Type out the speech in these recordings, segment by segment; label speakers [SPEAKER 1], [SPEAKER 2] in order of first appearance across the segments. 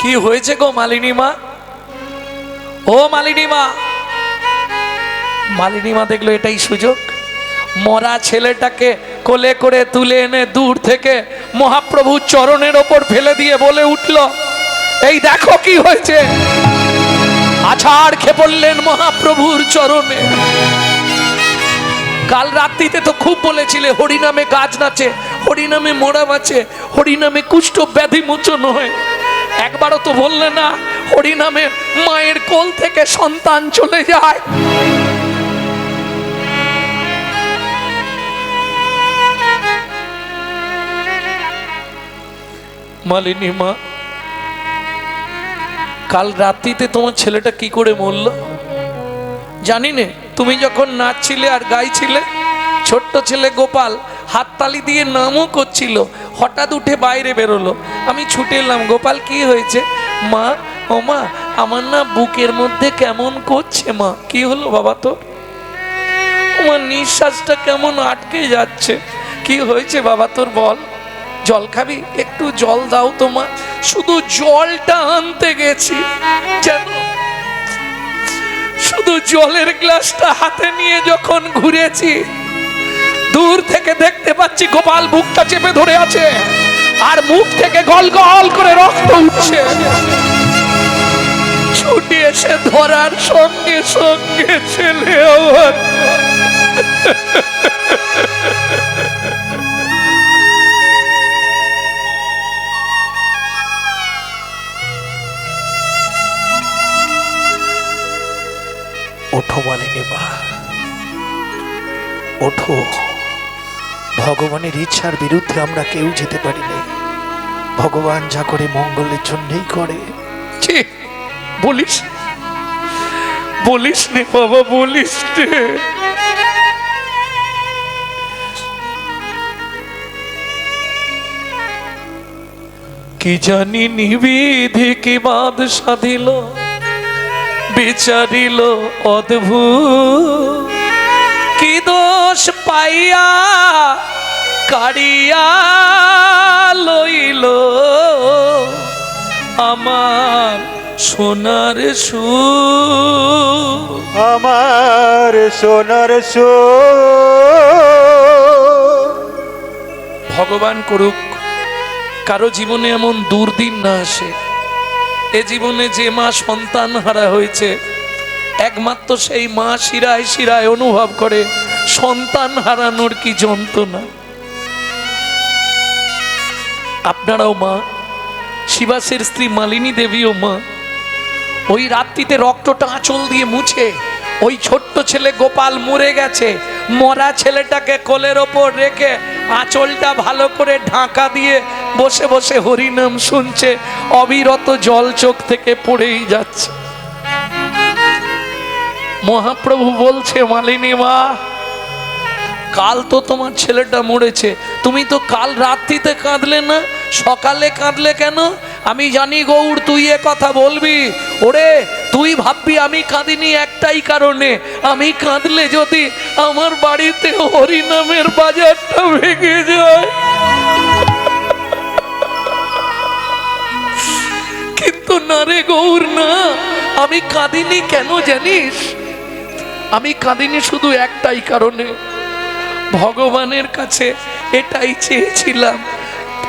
[SPEAKER 1] কি হয়েছে গো মালিনী মা? ও মালিনী মা। মালিনী মা দেখলো এটাই সুযোগ, মরা ছেলেটাকে কোলে করে তুলে এনে দূর থেকে মহাপ্রভু চরণের ওপর ফেলে দিয়ে বলে উঠল, এই দেখো কি হয়েছে। আছাড় খেয়ে পড়লেন মহাপ্রভুর চরণে। কাল রাত্রিতে তো খুব বলেছিলে হরিনামে গাছ নাচে, হরিনামে মোড়া বাঁচে, হরিনামে কুষ্ঠ ব্যাধি মোচন হয়। একবারও তো বললে না হরিনামে মায়ের কোল থেকে সন্তান চলে যায়। মালিনী মা, কাল রাত্রিতে তোমার ছেলেটা কি করে মরল জানি নে। তুমি যখন নাচছিলে আর গাইছিলে, ছোট্ট ছেলে গোপাল হাততালি দিয়ে নামও করছিল, হঠাৎ উঠে বাইরে বেরোলো। আমি ছুটে এলাম, গোপাল কি হয়েছে? মা, ও মা, আমার না বুকের মধ্যে কেমন করছে। মা, কি হলো বাবা তোর? আমার নিঃশ্বাসটা কেমন আটকে যাচ্ছে। কি হয়েছে বাবা তোর বল? জল খাবি? একটু জল দাও তো মা। শুধু জলটা আনতে গেছি, যেন শুধু জলের গ্লাসটা হাতে নিয়ে যখন ঘুরেছি, দূর থেকে দেখতে পাচ্ছি গোপাল বুকটা চেপে ধরে আছে আর মুখ থেকে গল গল করে রক্ত উঠছে। ছুটে এসে ধরার সঙ্গে সঙ্গে ছেলে আমার ওঠো মালিনী মা, ওঠো। ভগবানের ইচ্ছার বিরুদ্ধে আমরা কেউ যেতে পারি না। ভগবান যা করে মঙ্গলের জন্যই করে। বলিস বলিস নে বাবা, বলিস নে। কি জানি নিবিধি কি বাদ সাধিল, বিচারিল অদ্ভুত, কি দোষ পাইয়া কাড়িয়া লইল আমার সোনার সুর,
[SPEAKER 2] আমার সোনার সুর।
[SPEAKER 1] ভগবান করুক কারো জীবনে এমন দুর্দিন না আসে। এ জীবনে যে মা সন্তান হারা হয়েছে, একমাত্র সেই মা শিরায় শিরায় অনুভব করে সন্তান হারানোর কি যন্ত্রণা। আপনারাও মা, শিবাসের স্ত্রী মালিনী দেবীও মা। ওই রাত্রিতে রক্তটা আঁচল দিয়ে মুছে, ওই ছোট্ট ছেলে গোপাল মরে গেছে, মরা ছেলেটাকে কোলের ওপর রেখে আঁচলটা ভালো করে ঢাকা দিয়ে বসে বসে হরিনাম শুনছে। অবিরত জল চোখ থেকে পড়েই যাচ্ছে। মহাপ্রভু বলছে, মালিনী মা, কাল তো তোমার ছেলেটা মরেছে, তুমি তো কাল রাত্রিতে কাঁদলে না, সকালে কাঁদলে কেন? আমি জানি গৌর তুই এ কথা বলবি। ওরে, তুই ভাববি আমি কাঁদিনি একটাই কারণে, আমি কাঁদলে যদি আমার বাড়িতে হরিনামের বাজারটা ভেঙে যায়। কিন্তু না রে গৌর, না, আমি কাঁদিনি কেন জানিস? আমি কাঁদিনি শুধু একটাই কারণে, ভগবানের কাছে এটাই চেয়েছিলাম।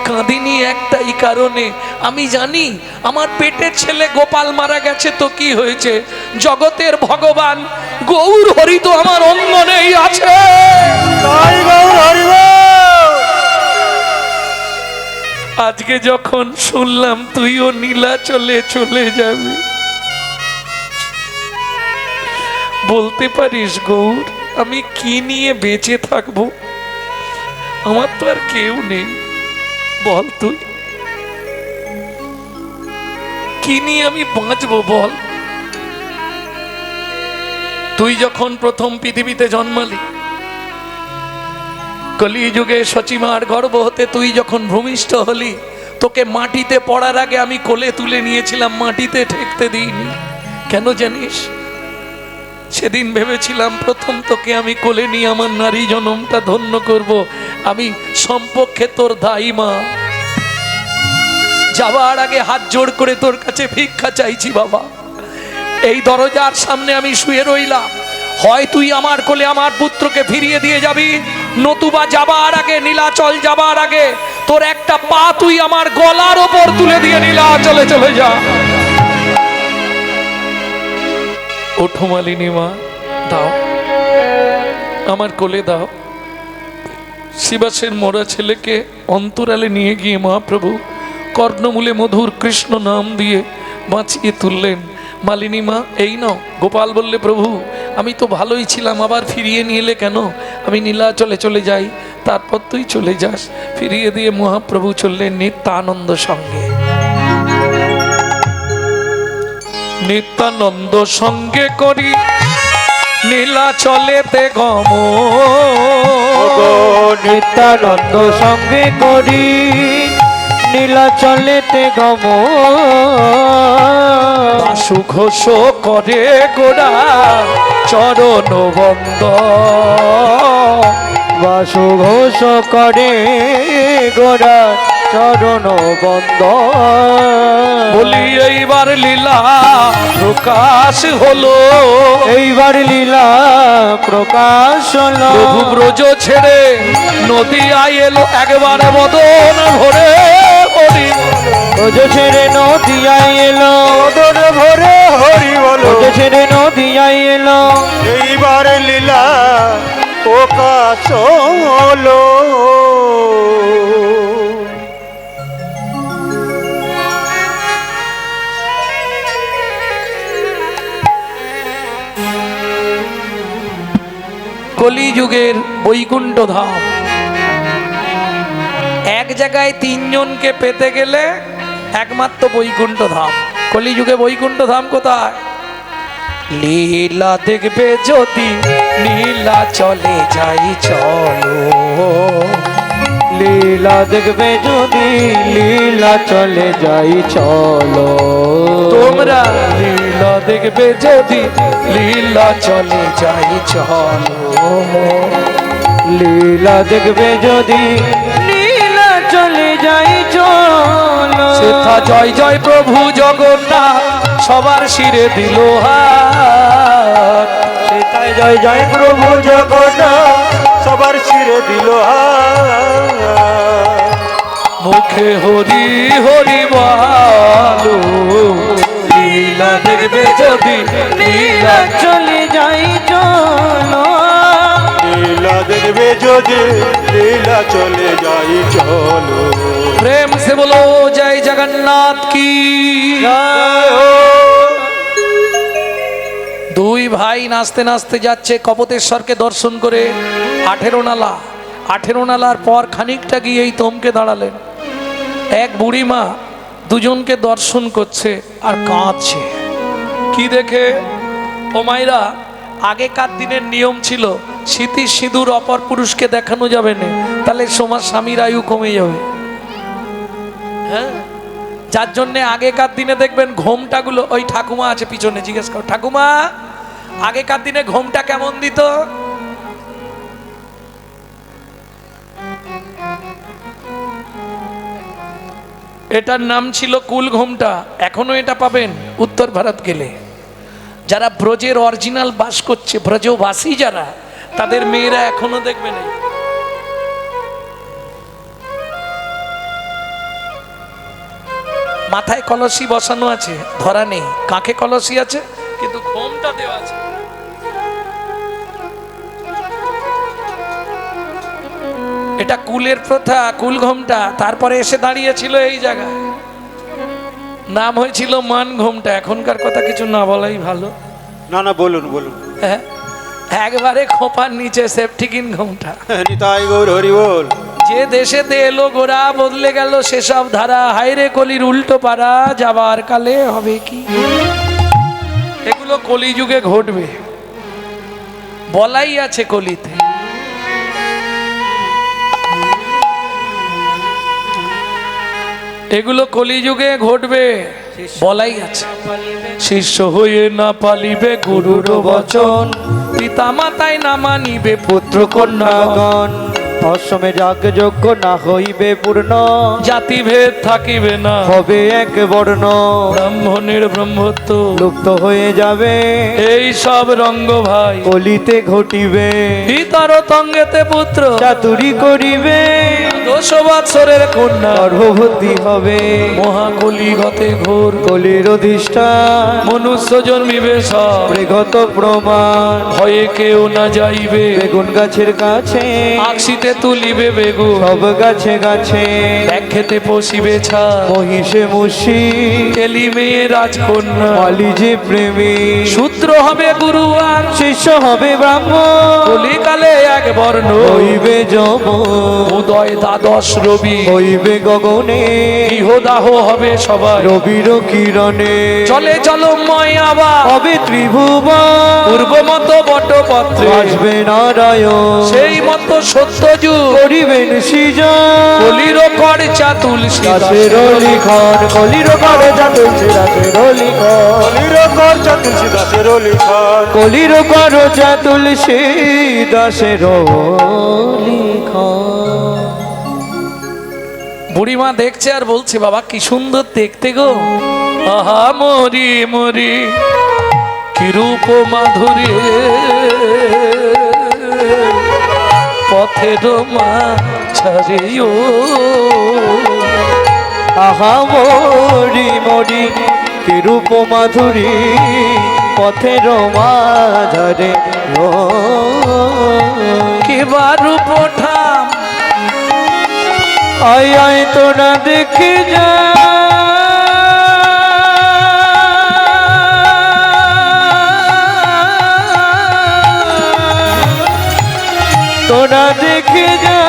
[SPEAKER 1] কাঁদিনি একটাই কারণে, আমি জানি আমার পেটের ছেলে গোপাল মারা গেছে তো কি হয়েছে, জগতের ভগবান গৌর হরি তো আমার অঙ্গনেই আছে। আজকে যখন শুনলাম তুইও নীলাচলে চলে যাবি, বলতে পারিস গৌর আমি কি নিয়ে বেঁচে থাকবো? আমার তো আর কেউ নেই, বল তুই কি নিয়ে আমি বাঁচবো বল? তুই যখন প্রথম পৃথিবীতে জন্মালি, কলিযুগে সচিমার গর্ভ হতে তুই যখন ভূমিষ্ঠ হলি, তোকে মাটিতে পড়ার আগে আমি কোলে তুলে নিয়েছিলাম, মাটিতে ঠেকতে দিইনি। কেন জানিস? সেদিন ভেবেছিলাম প্রথম তোকে আমি কোলে নিয়ে আমার নারী জনমটা ধন্য করব। আমি সম্পর্কে তোর দায়ী মা, যাবার আগে হাত জোড় করে তোর কাছে ভিক্ষা চাইছি বাবা। এই দরজার সামনে আমি শুয়ে রইলাম, হয় তুই আমার কোলে আমার পুত্রকে ফিরিয়ে দিয়ে যাবি, নতুবা যাবার আগে, নীলাচল যাবার আগে তোর একটা পা তুই আমার গলার ওপর তুলে দিয়ে নীলাচলে চলে যা। ওঠো মালিনী মা, দাও আমার কোলে দাও। শিবাসের মরা ছেলেকে অন্তরালে নিয়ে গিয়ে মহাপ্রভু কর্ণমূলে মধুর কৃষ্ণ নাম দিয়ে বাঁচিয়ে তুললেন। মালিনী মা, এই নাও। গোপাল বললে, প্রভু আমি তো ভালোই ছিলাম, আবার ফিরিয়ে নিয়ে এলে কেন? আমি নীলাচলে চলে যাই, তারপর তুই চলে যাস। ফিরিয়ে দিয়ে মহাপ্রভু চললেন নিত্যানন্দ সঙ্গে। নিত্যানন্দ সঙ্গে করি নীলাচলেতে গমন,
[SPEAKER 3] নিত্যানন্দ সঙ্গে করি নীলাচলেতে গমন।
[SPEAKER 1] বাসু ঘোষ করে গোড়া চরণ বন্দ,
[SPEAKER 3] বাসু ঘোষ করে গোড়া চরণ বন্দ।
[SPEAKER 1] বলি এইবার লীলা প্রকাশ হলো,
[SPEAKER 3] এইবার লীলা প্রকাশ হলো।
[SPEAKER 1] প্রভু ব্রজ ছেড়ে নদী আইলো একবারে বদন ভরে হরি।
[SPEAKER 3] ব্রজ ছেড়ে নদিয়ায় এলো,
[SPEAKER 2] মদন ভরে হরি বলো।
[SPEAKER 3] ব্রজ ছেড়ে নদিয়ায় এলো।
[SPEAKER 2] এইবার লীলা প্রকাশ হলো।
[SPEAKER 1] কলিযুগের বৈকুণ্ঠ ধাম, এক জায়গায় তিনজনকে পেতে গেলে একমাত্র বৈকুণ্ঠ ধাম। কলিযুগে বৈকুণ্ঠ ধাম কোথায়? লীলা দেখবে যদি নীলা চলে যাই চলো,
[SPEAKER 3] লীলা দেখবে যদি লীলা চলে যাই চলো।
[SPEAKER 1] তোমরা লীলা দেখবে যদি লীলা চলে যাই চলো,
[SPEAKER 3] লীলা দেখবে যদি লীলা চলে যাই চলো।
[SPEAKER 1] সেথা জয় জয় প্রভু জগন্নাথ সবার শিরে দিল হাত।
[SPEAKER 3] সেটাই জয় জয়
[SPEAKER 2] প্রভু জগন্নাথ সবার শিরে দিল
[SPEAKER 1] মুখে হরি হরি বলো, লীলা দেখবে যদি লীলা
[SPEAKER 3] চলে যাই চলো।
[SPEAKER 2] লীলা দেখবে যদি লীলা চলে যাই চলো।
[SPEAKER 1] প্রেম সে বলো জয় জগন্নাথ কি। দুই ভাই নাচতে নাচতে যাচ্ছে কপতেশ্বরকে দর্শন করে 18 নালা। 18 নালার পর খানিকটা গিয়েই থমকে দাঁড়ালেন। এক বুড়িমা দুজনকে দর্শন করছে আর কাঁদছে। কি দেখে? ও মাইরা, আগেকার দিনের নিয়ম ছিল স্মৃতি সিঁদুর অপর পুরুষকে দেখানো যাবে না, তাহলে তোমার স্বামীর আয়ু কমে যাবে। হ্যাঁ, যার জন্যে আগেকার দিনে দেখবেন ঘোমটাগুলো, ওই ঠাকুমা আছে পিছনে, জিজ্ঞেস করো ঠাকুমা আগেকার দিনে ঘোমটা কেমন দিত? এটার নাম ছিল কুল ঘোমটা। এখনো এটা পাবেন উত্তর ভারত গেলে। যারা ব্রজের অরিজিনাল বাস করছে, ব্রজবাসী যারা, তাদের মেয়েরা এখনো দেখবেন এই। মাথায় কলসি বসানো আছে, ধরা নেই। কাঁখে কলসি আছে কিন্তু ঘোমটা দেওয়া আছে। এটা কুলের প্রথা, কুল ঘোমটা। তারপরে এসে দাঁড়িয়েছিল এই জায়গায়, নাম হয়েছিল মান ঘোমটা। এখনকার কথা কিছু না বলাই ভালো।
[SPEAKER 2] না না, বলুন বলুন।
[SPEAKER 1] হ্যাঁ, একবারে খোপার নিচে সেফটিকিন ঘোমটা।
[SPEAKER 2] নিতাই গৌর হরি বল।
[SPEAKER 1] যে দেশেতে এলো গোরা বদলে গেল সেসব ধারা। হায়রে কলির উল্টো পারা, যাবার কালে হবে কি। এগুলো কলিযুগে ঘটবে, বলাই আছে কলিতে। এগুলো কলিযুগে ঘটবে, বলাই আছে। শিষ্য হয়ে না পালিবে গুরুর বচন, পিতা মাতায় না মানিবে পুত্র কন্যাগণ।
[SPEAKER 3] অসমে যাগ যোগ্য না হইবে পূর্ণ,
[SPEAKER 1] জাতিভেদ থাকিবে না,
[SPEAKER 3] হবে এক বর্ণ,
[SPEAKER 1] ব্রাহ্মণের ব্রহ্মত্ব
[SPEAKER 3] লুপ্ত হয়ে যাবে,
[SPEAKER 1] এই সব রঙ্গ ভাই
[SPEAKER 3] কলিতে ঘটিবে,
[SPEAKER 1] পিতার তঙ্গেতে পুত্র
[SPEAKER 3] চাতুরি করিবে,
[SPEAKER 1] 200 বৎসরের কন্যা
[SPEAKER 3] গর্ভবতী হবে,
[SPEAKER 1] মহাকলি গতে ঘোর
[SPEAKER 3] কলির অধিষ্ঠান,
[SPEAKER 1] মনুষ্য জন্মিবে সব,
[SPEAKER 3] প্রেগত প্রমাণ,
[SPEAKER 1] ভয়ে কেউ না যাইবে,
[SPEAKER 3] বেগুন গাছের কাছে
[SPEAKER 1] আকশিতে তুলিবে বেগুন,
[SPEAKER 3] সব গাছে গাছে
[SPEAKER 1] খেতে পশিবে ছা,
[SPEAKER 3] মহিষে মুষি
[SPEAKER 1] এলি মেয়ে রাজকন্যা,
[SPEAKER 3] মালি যে প্রেমী,
[SPEAKER 1] শূদ্র হবে গুরু আর
[SPEAKER 3] শিষ্য হবে ব্রাহ্মণ,
[SPEAKER 1] কলিকালে এক বর্ণ,
[SPEAKER 3] হইবে যম,
[SPEAKER 1] উদয় দ্বাদশ রবি,
[SPEAKER 3] হইবে গগনে,
[SPEAKER 1] গৃহদাহ হবে সবাই,
[SPEAKER 3] রবির কিরণে,
[SPEAKER 1] চলে জলময় আবার
[SPEAKER 3] হবে ত্রিভুবন,
[SPEAKER 1] পূর্ব মত বটপত্রে
[SPEAKER 3] আসবে নারায়ণ,
[SPEAKER 1] সেই মতো সত্যযুগ
[SPEAKER 3] করিবেন সৃজন,
[SPEAKER 1] কলির খরচা তুলসী
[SPEAKER 3] দাসের লিখন, কলির খরচা তুলসী দাসের লিখন,
[SPEAKER 2] নিরকর তুলসী দাসের লিখন,
[SPEAKER 3] কলির খরচা তুলসী দাসের লিখন।
[SPEAKER 1] বুড়িমা দেখছে আর বলছে বাবা কি সুন্দর দেখতে গো, আহা মরি মরি কি রূপ মাধুরী, পথের মাঝারে ও
[SPEAKER 3] আহা মরি মরি কি রূপ মাধুরী, পথের মাঝারে
[SPEAKER 1] কিবা রূপ ঠাম,
[SPEAKER 3] আয় আয় তোরা দেখে যা, তোরা দেখে যা,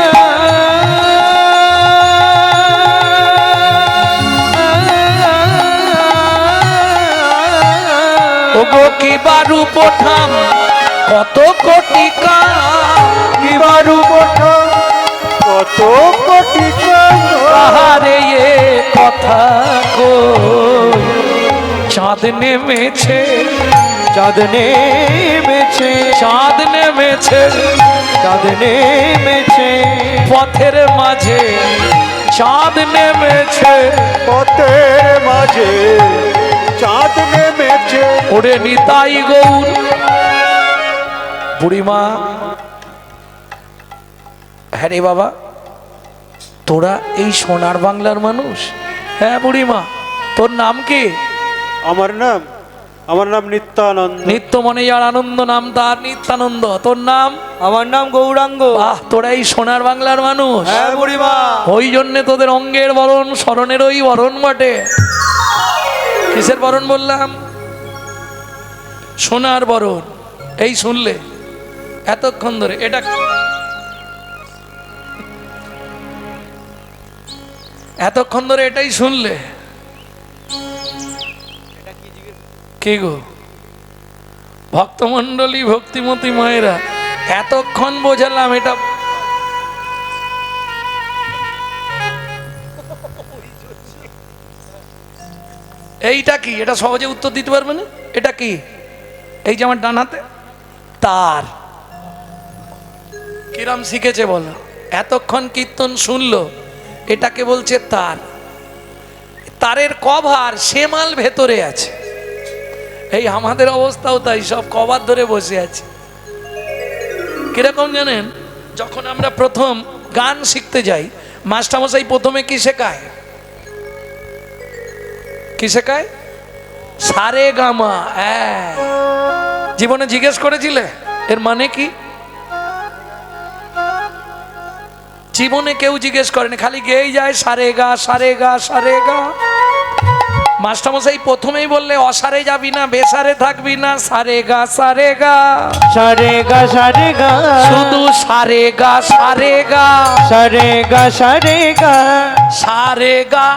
[SPEAKER 1] ওগো কিবা রূপ ঠাম, কত কোটি কাম,
[SPEAKER 3] কিবা রূপ ঠাম,
[SPEAKER 2] কত কোটি
[SPEAKER 1] কাহারে এ কথা কই, চাঁদ নেমেছে,
[SPEAKER 3] চাঁদ নেমেছে,
[SPEAKER 1] চাঁদ নেমেছে,
[SPEAKER 3] চাঁদ নেমেছে,
[SPEAKER 1] পথের মাঝে চাঁদ নেমেছে,
[SPEAKER 2] পথের মাঝে চাঁদ নেমেছে,
[SPEAKER 1] ওরে নিতাই গৌর। বুড়িমা, হ্যাঁ রে বাবা তোরা এই সোনার বাংলার মানুষ? হ্যাঁ বুড়িমা, তোর নাম কি?
[SPEAKER 2] আমার নাম নিত্যানন্দ।
[SPEAKER 1] নিত্য মনে যার আনন্দ, নাম তার নিত্যানন্দ। তোর নাম?
[SPEAKER 3] আমার নাম গৌরাঙ্গ।
[SPEAKER 1] আহ, তোরা এই সোনার বাংলার মানুষ?
[SPEAKER 3] হ্যাঁ বুড়িমা।
[SPEAKER 1] ওই জন্যে তোদের অঙ্গের বরণ, স্মরণের ওই বরণ বটে। কিসের বরণ বললাম? সোনার বরণ। এই শুনলে এতক্ষণ ধরে এটা এতক্ষণ ধরে এটাই শুনলে কি গো ভক্তমণ্ডলী, ভক্তিমতী মায়েরা, এতক্ষণ বোঝালাম এটা এইটা কি? এটা সহজে উত্তর দিতে পারবে না? এটা কি? এই যে আমার ডান হাতে তার, কিরাম শিখেছে বলো? এতক্ষণ কীর্তন শুনলো, এটাকে বলছে তার। তারের কভার সেমাল ভেতরে আছে। এই আমাদের অবস্থাও তাই, সব কভার ধরে বসে আছে। কিরকম জানেন? যখন আমরা প্রথম গান শিখতে যাই, মাস্টারমশাই প্রথমে কি শেখায়? কি শেখায়? সারে গামা। জীবনে জিজ্ঞেস করেছিলে এর মানে কি? জীবনে কেউ জিজ্ঞেস করেনি, খালি গেয়েই যায় সারে গা, সারে গা, সারে গা। মাস্টারমশাই প্রথমেই বললে অসারে যাবি না, বেসারে থাকবি না, সারে গা, সারে গা,
[SPEAKER 3] সারে গা, সারে গা,
[SPEAKER 1] শুধু সারে গা, সারে গা,
[SPEAKER 3] সারে গা, সারে গা,
[SPEAKER 1] সারে গা।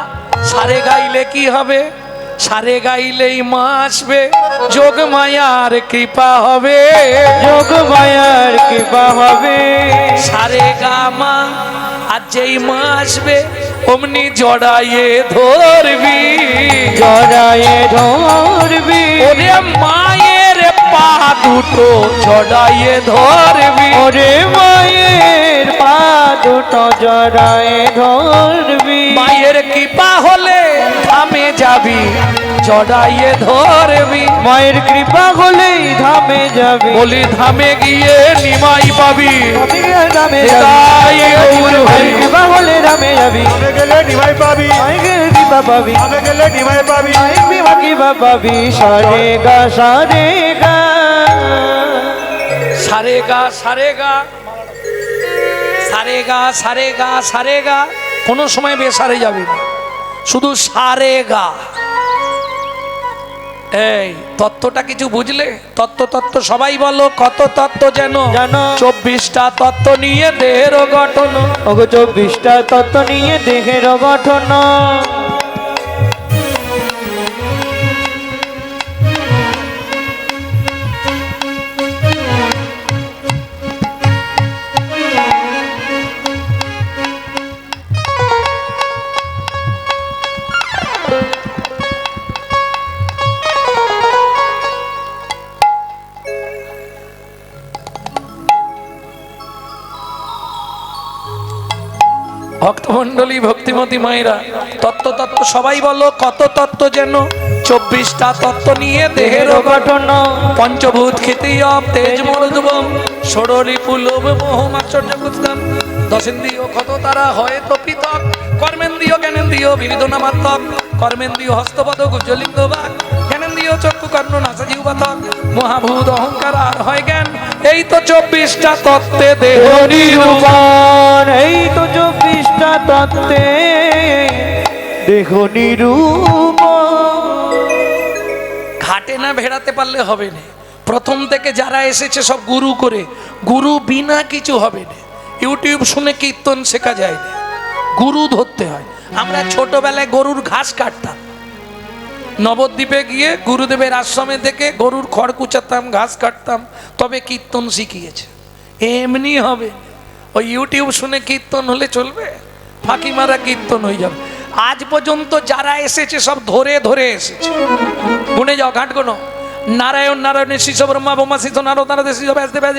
[SPEAKER 1] সারে গাইলে কি হবে? সারে গাইলেই মা আসবে, যোগ মায়ার কৃপা হবে,
[SPEAKER 3] যোগ মায়ার কৃপা হবে।
[SPEAKER 1] সারে গা মা, আর যেই মা আসবে অমনি জড়াইয়ে ধরবি,
[SPEAKER 3] জড়ায়ে ধরবি,
[SPEAKER 1] ওরে মায়ের পা দুটো জড়াইয়ে ধরবি,
[SPEAKER 3] ওরে মায়ের পা দুটো জড়ায় ধরবি,
[SPEAKER 1] মায়ের কৃপা হলে ধামে যাবি জড়াইয়ে ধরবি,
[SPEAKER 3] মায়ের কৃপা হলেই ধামে যাবি,
[SPEAKER 1] বলি ধামে গিয়ে নিমাই পাবি।
[SPEAKER 3] ধামে
[SPEAKER 1] তাই গৌর হরি।
[SPEAKER 3] কৃপা হলে ধামে যাবি,
[SPEAKER 2] ধামে গেলে নিমাই পাবি,
[SPEAKER 3] মায়ের কৃপা পাবি,
[SPEAKER 2] ধামে গেলে নিমাই পাবি।
[SPEAKER 3] মায়ের কৃপা পাবি। সারে গা সারে গা,
[SPEAKER 1] সারে গা সারে গা সারে গা সারে গা সারে গা, কোনো সময় বেসারে যাবি না, শুধু সারে গা। এই তত্ত্বটা কিছু বুঝলে? তত্ত্ব সবাই বলো, কত তত্ত্ব যেন
[SPEAKER 3] জানো।
[SPEAKER 1] 24টা তত্ত্ব নিয়ে দেহের গঠন।
[SPEAKER 3] ওগো 24টা তত্ত্ব নিয়ে দেহের গঠন,
[SPEAKER 1] ভক্তমণ্ডলী ভক্তিমতী মায়েরা, তত্ত্ব সবাই বলো, কত তত্ত্ব যেন 24টা তত্ত্ব নিয়ে দেহের গঠন। পঞ্চভূত ক্ষিতীয় তেজ মরুদ্ভম ষড়রি পুলভ মোহ আশ্চর্য কুৎসম, দশেন্দ্রিয় ক্ষত তারা হয় তো পৃথক, কর্মেন্দ্রিয় জ্ঞানেন্দ্রিয় বিবিধ নামাত্মক, কর্মেন্দ্রিয় হস্তপদ গুজলিঙ্গ বাক, জ্ঞানেন্দ্রিয় চক্ষু কর্ণ নাসা জিহ্বাতক, মহাভূত অহংকার আর হয় জ্ঞান। এই তো 24টা তত্ত্বে দেহ নিরূপণ।
[SPEAKER 3] এই তো 24টা তত্ত্বে দেহ নিরূপণ।
[SPEAKER 1] ঘাটে না ভেড়াতে পারলে হবে না। প্রথম থেকে যারা এসেছে সব গুরু করে, গুরু বিনা কিছু হবে না। ইউটিউব শুনে কীর্তন শেখা যায় না, গুরু ধরতে হয়। আমরা ছোটবেলায় গরুর ঘাস কাটতাম, নবদ্বীপে গিয়ে গুরুদেবের আশ্রমে থেকে গরুর খড় কুচাতাম, ঘাস কাটতাম, তবে কীর্তন শিখিয়েছে। এমনি হবে, ওই ইউটিউব শুনে কীর্তন হলে চলবে? ফাঁকি মারা কীর্তন হয়ে যাবে। আজ পর্যন্ত যারা এসেছে সব ধরে ধরে এসেছে, গুনে যাও, ঘাট গোনো। নারায়ণ নারায়ণের শিষ্য ব্রহ্মা ব্রহ্মা শিষ্য নারদ নারদের শিষ্য ব্যাসদেব ব্যাস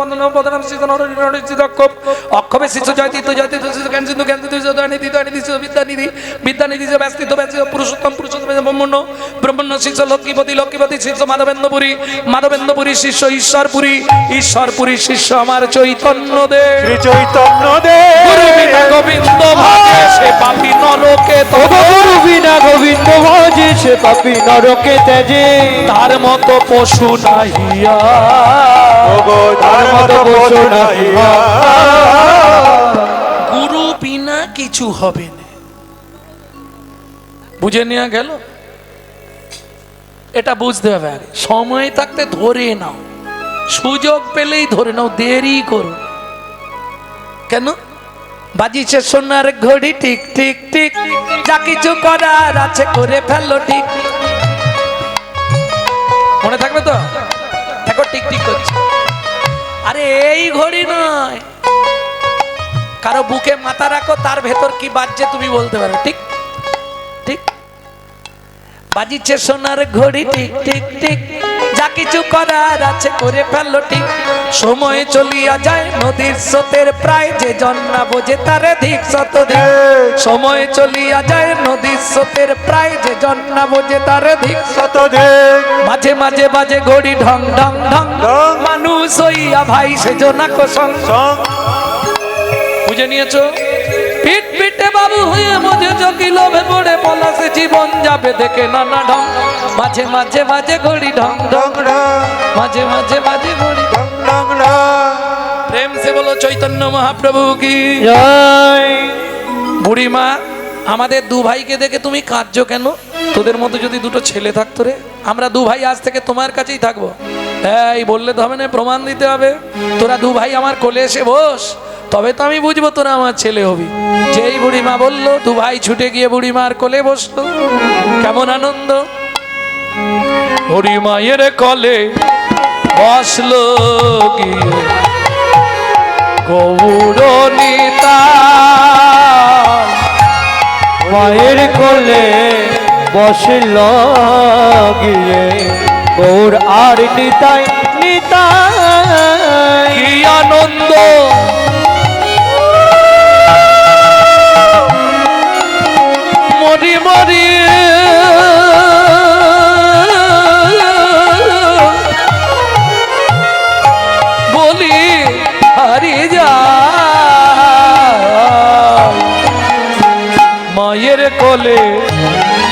[SPEAKER 1] বন্দন শিষ্য নর শিষ্য অক্ষবে শিষ্য জয়তীর্থ জয়তীর্থ শিষ্য জ্ঞান সিন্ধু জ্ঞান সিন্ধু দয়ানিধি দয়ানিধি শিষ্য বিদ্যানিধি বিদ্যানিধি শিষ্য ব্যাসতীর্থ ব্যাস পুরুষোত্তম পুরুষোত্তম ব্রহ্মণ্য ব্রহ্মণ্য শিষ্য লক্ষ্মীপতি লক্ষ্মীপতি শিষ্য মাধবেন্দ্রপুরী মাধবেন্দ্রপুরী শিষ্য ঈশ্বরপুরী ঈশ্বরপুরী শিষ্য আমার চৈতন্য দেব
[SPEAKER 2] শ্রী চৈতন্য দেব।
[SPEAKER 1] গুরু বিনা গোবিন্দ ভজে সে পাপী নরকে
[SPEAKER 3] ওগো গুরু বিনা গোবিন্দ ভজে সে পাপী নরকে তেজে,
[SPEAKER 1] তার মতো পশু নাহিয়া,
[SPEAKER 2] ওগো তার মতো পশু নাহিয়া।
[SPEAKER 1] গুরু বিনা কিছু হবে না। বুঝে নেওয়া গেল? এটা বুঝতে হবে। আগে সময় থাকতে ধরে নাও, সুযোগ পেলেই ধরে নাও, দেরি করো কেন? বাজিছে সোনার ঘড়ি টিক টিক টিক, যা কিছু করার আছে করে ফেলো ঠিক। মনে থাকবে তো? দেখো টিক টিক করছে। আরে এই ঘড়ি নয়, কারো বুকে মাথা রাখো, তার ভেতর কি বাজছে তুমি বলতে পারো। ঠিক ঠিক বাজিছে সোনার ঘড়ি টিক টিক টিক, যা কিছু করার আছে করে ফেলো ঠিক। সময় চলিয়া যায় নদীর স্রোতের প্রায়, যে জন না বোঝে তারে ধিক শত ধিক। সময় চলিয়া যায় নদীর স্রোতের প্রায়, যে জন না বোঝে তারে ধিক শত
[SPEAKER 2] দেব।
[SPEAKER 1] মাঝে মাঝে বাজে ঘড়ি ঢং ঢং ঢং,
[SPEAKER 2] ঢং।
[SPEAKER 1] মানুষ হইয়া ভাই সেজো না কোসং।
[SPEAKER 2] সং
[SPEAKER 1] বুঝে নিয়েছো? পিট পিটে বাবু হয়ে মজে চকি লোভে পড়ে পলাশে জীবন যাবে দেখে নানা ঢং। মাঝে মাঝে বাজে ঘড়ি ঢং ঢং,
[SPEAKER 2] ঢং ঢং
[SPEAKER 1] মাঝে মাঝে বাজে ঘড়ি।
[SPEAKER 2] ঢং ঢং ঢং।
[SPEAKER 1] প্রেম সে বলো চৈতন্য মহাপ্রভু কি
[SPEAKER 3] জয়।
[SPEAKER 1] বুড়িমা, আমাদের দু ভাইকে দেখে তুমি কাঁদছো কেন? তোদের মতো যদি দুটো ছেলে থাকতো রে, আমরা দু ভাই আজ থেকে তোমার কাছেই থাকবো। এই বললে তো হবে না, প্রমাণ দিতে হবে। তোরা দু ভাই আমার কোলে এসে বস, তবে তো আমি বুঝবো তোরা আমার ছেলে হবি। যেই বুড়িমা বললো, দু ভাই ছুটে গিয়ে বুড়িমার কোলে বসলো। কেমন আনন্দ! বুড়িমায়ের কোলে বসলো গিয়ে গৌরনীতা,
[SPEAKER 3] মায়ের কোলে বসল গিয়ে গৌর আর নিতাই নিতাই।
[SPEAKER 1] কি আনন্দ, মরি মরি বলি হারিয়ে যা, মায়ের কোলে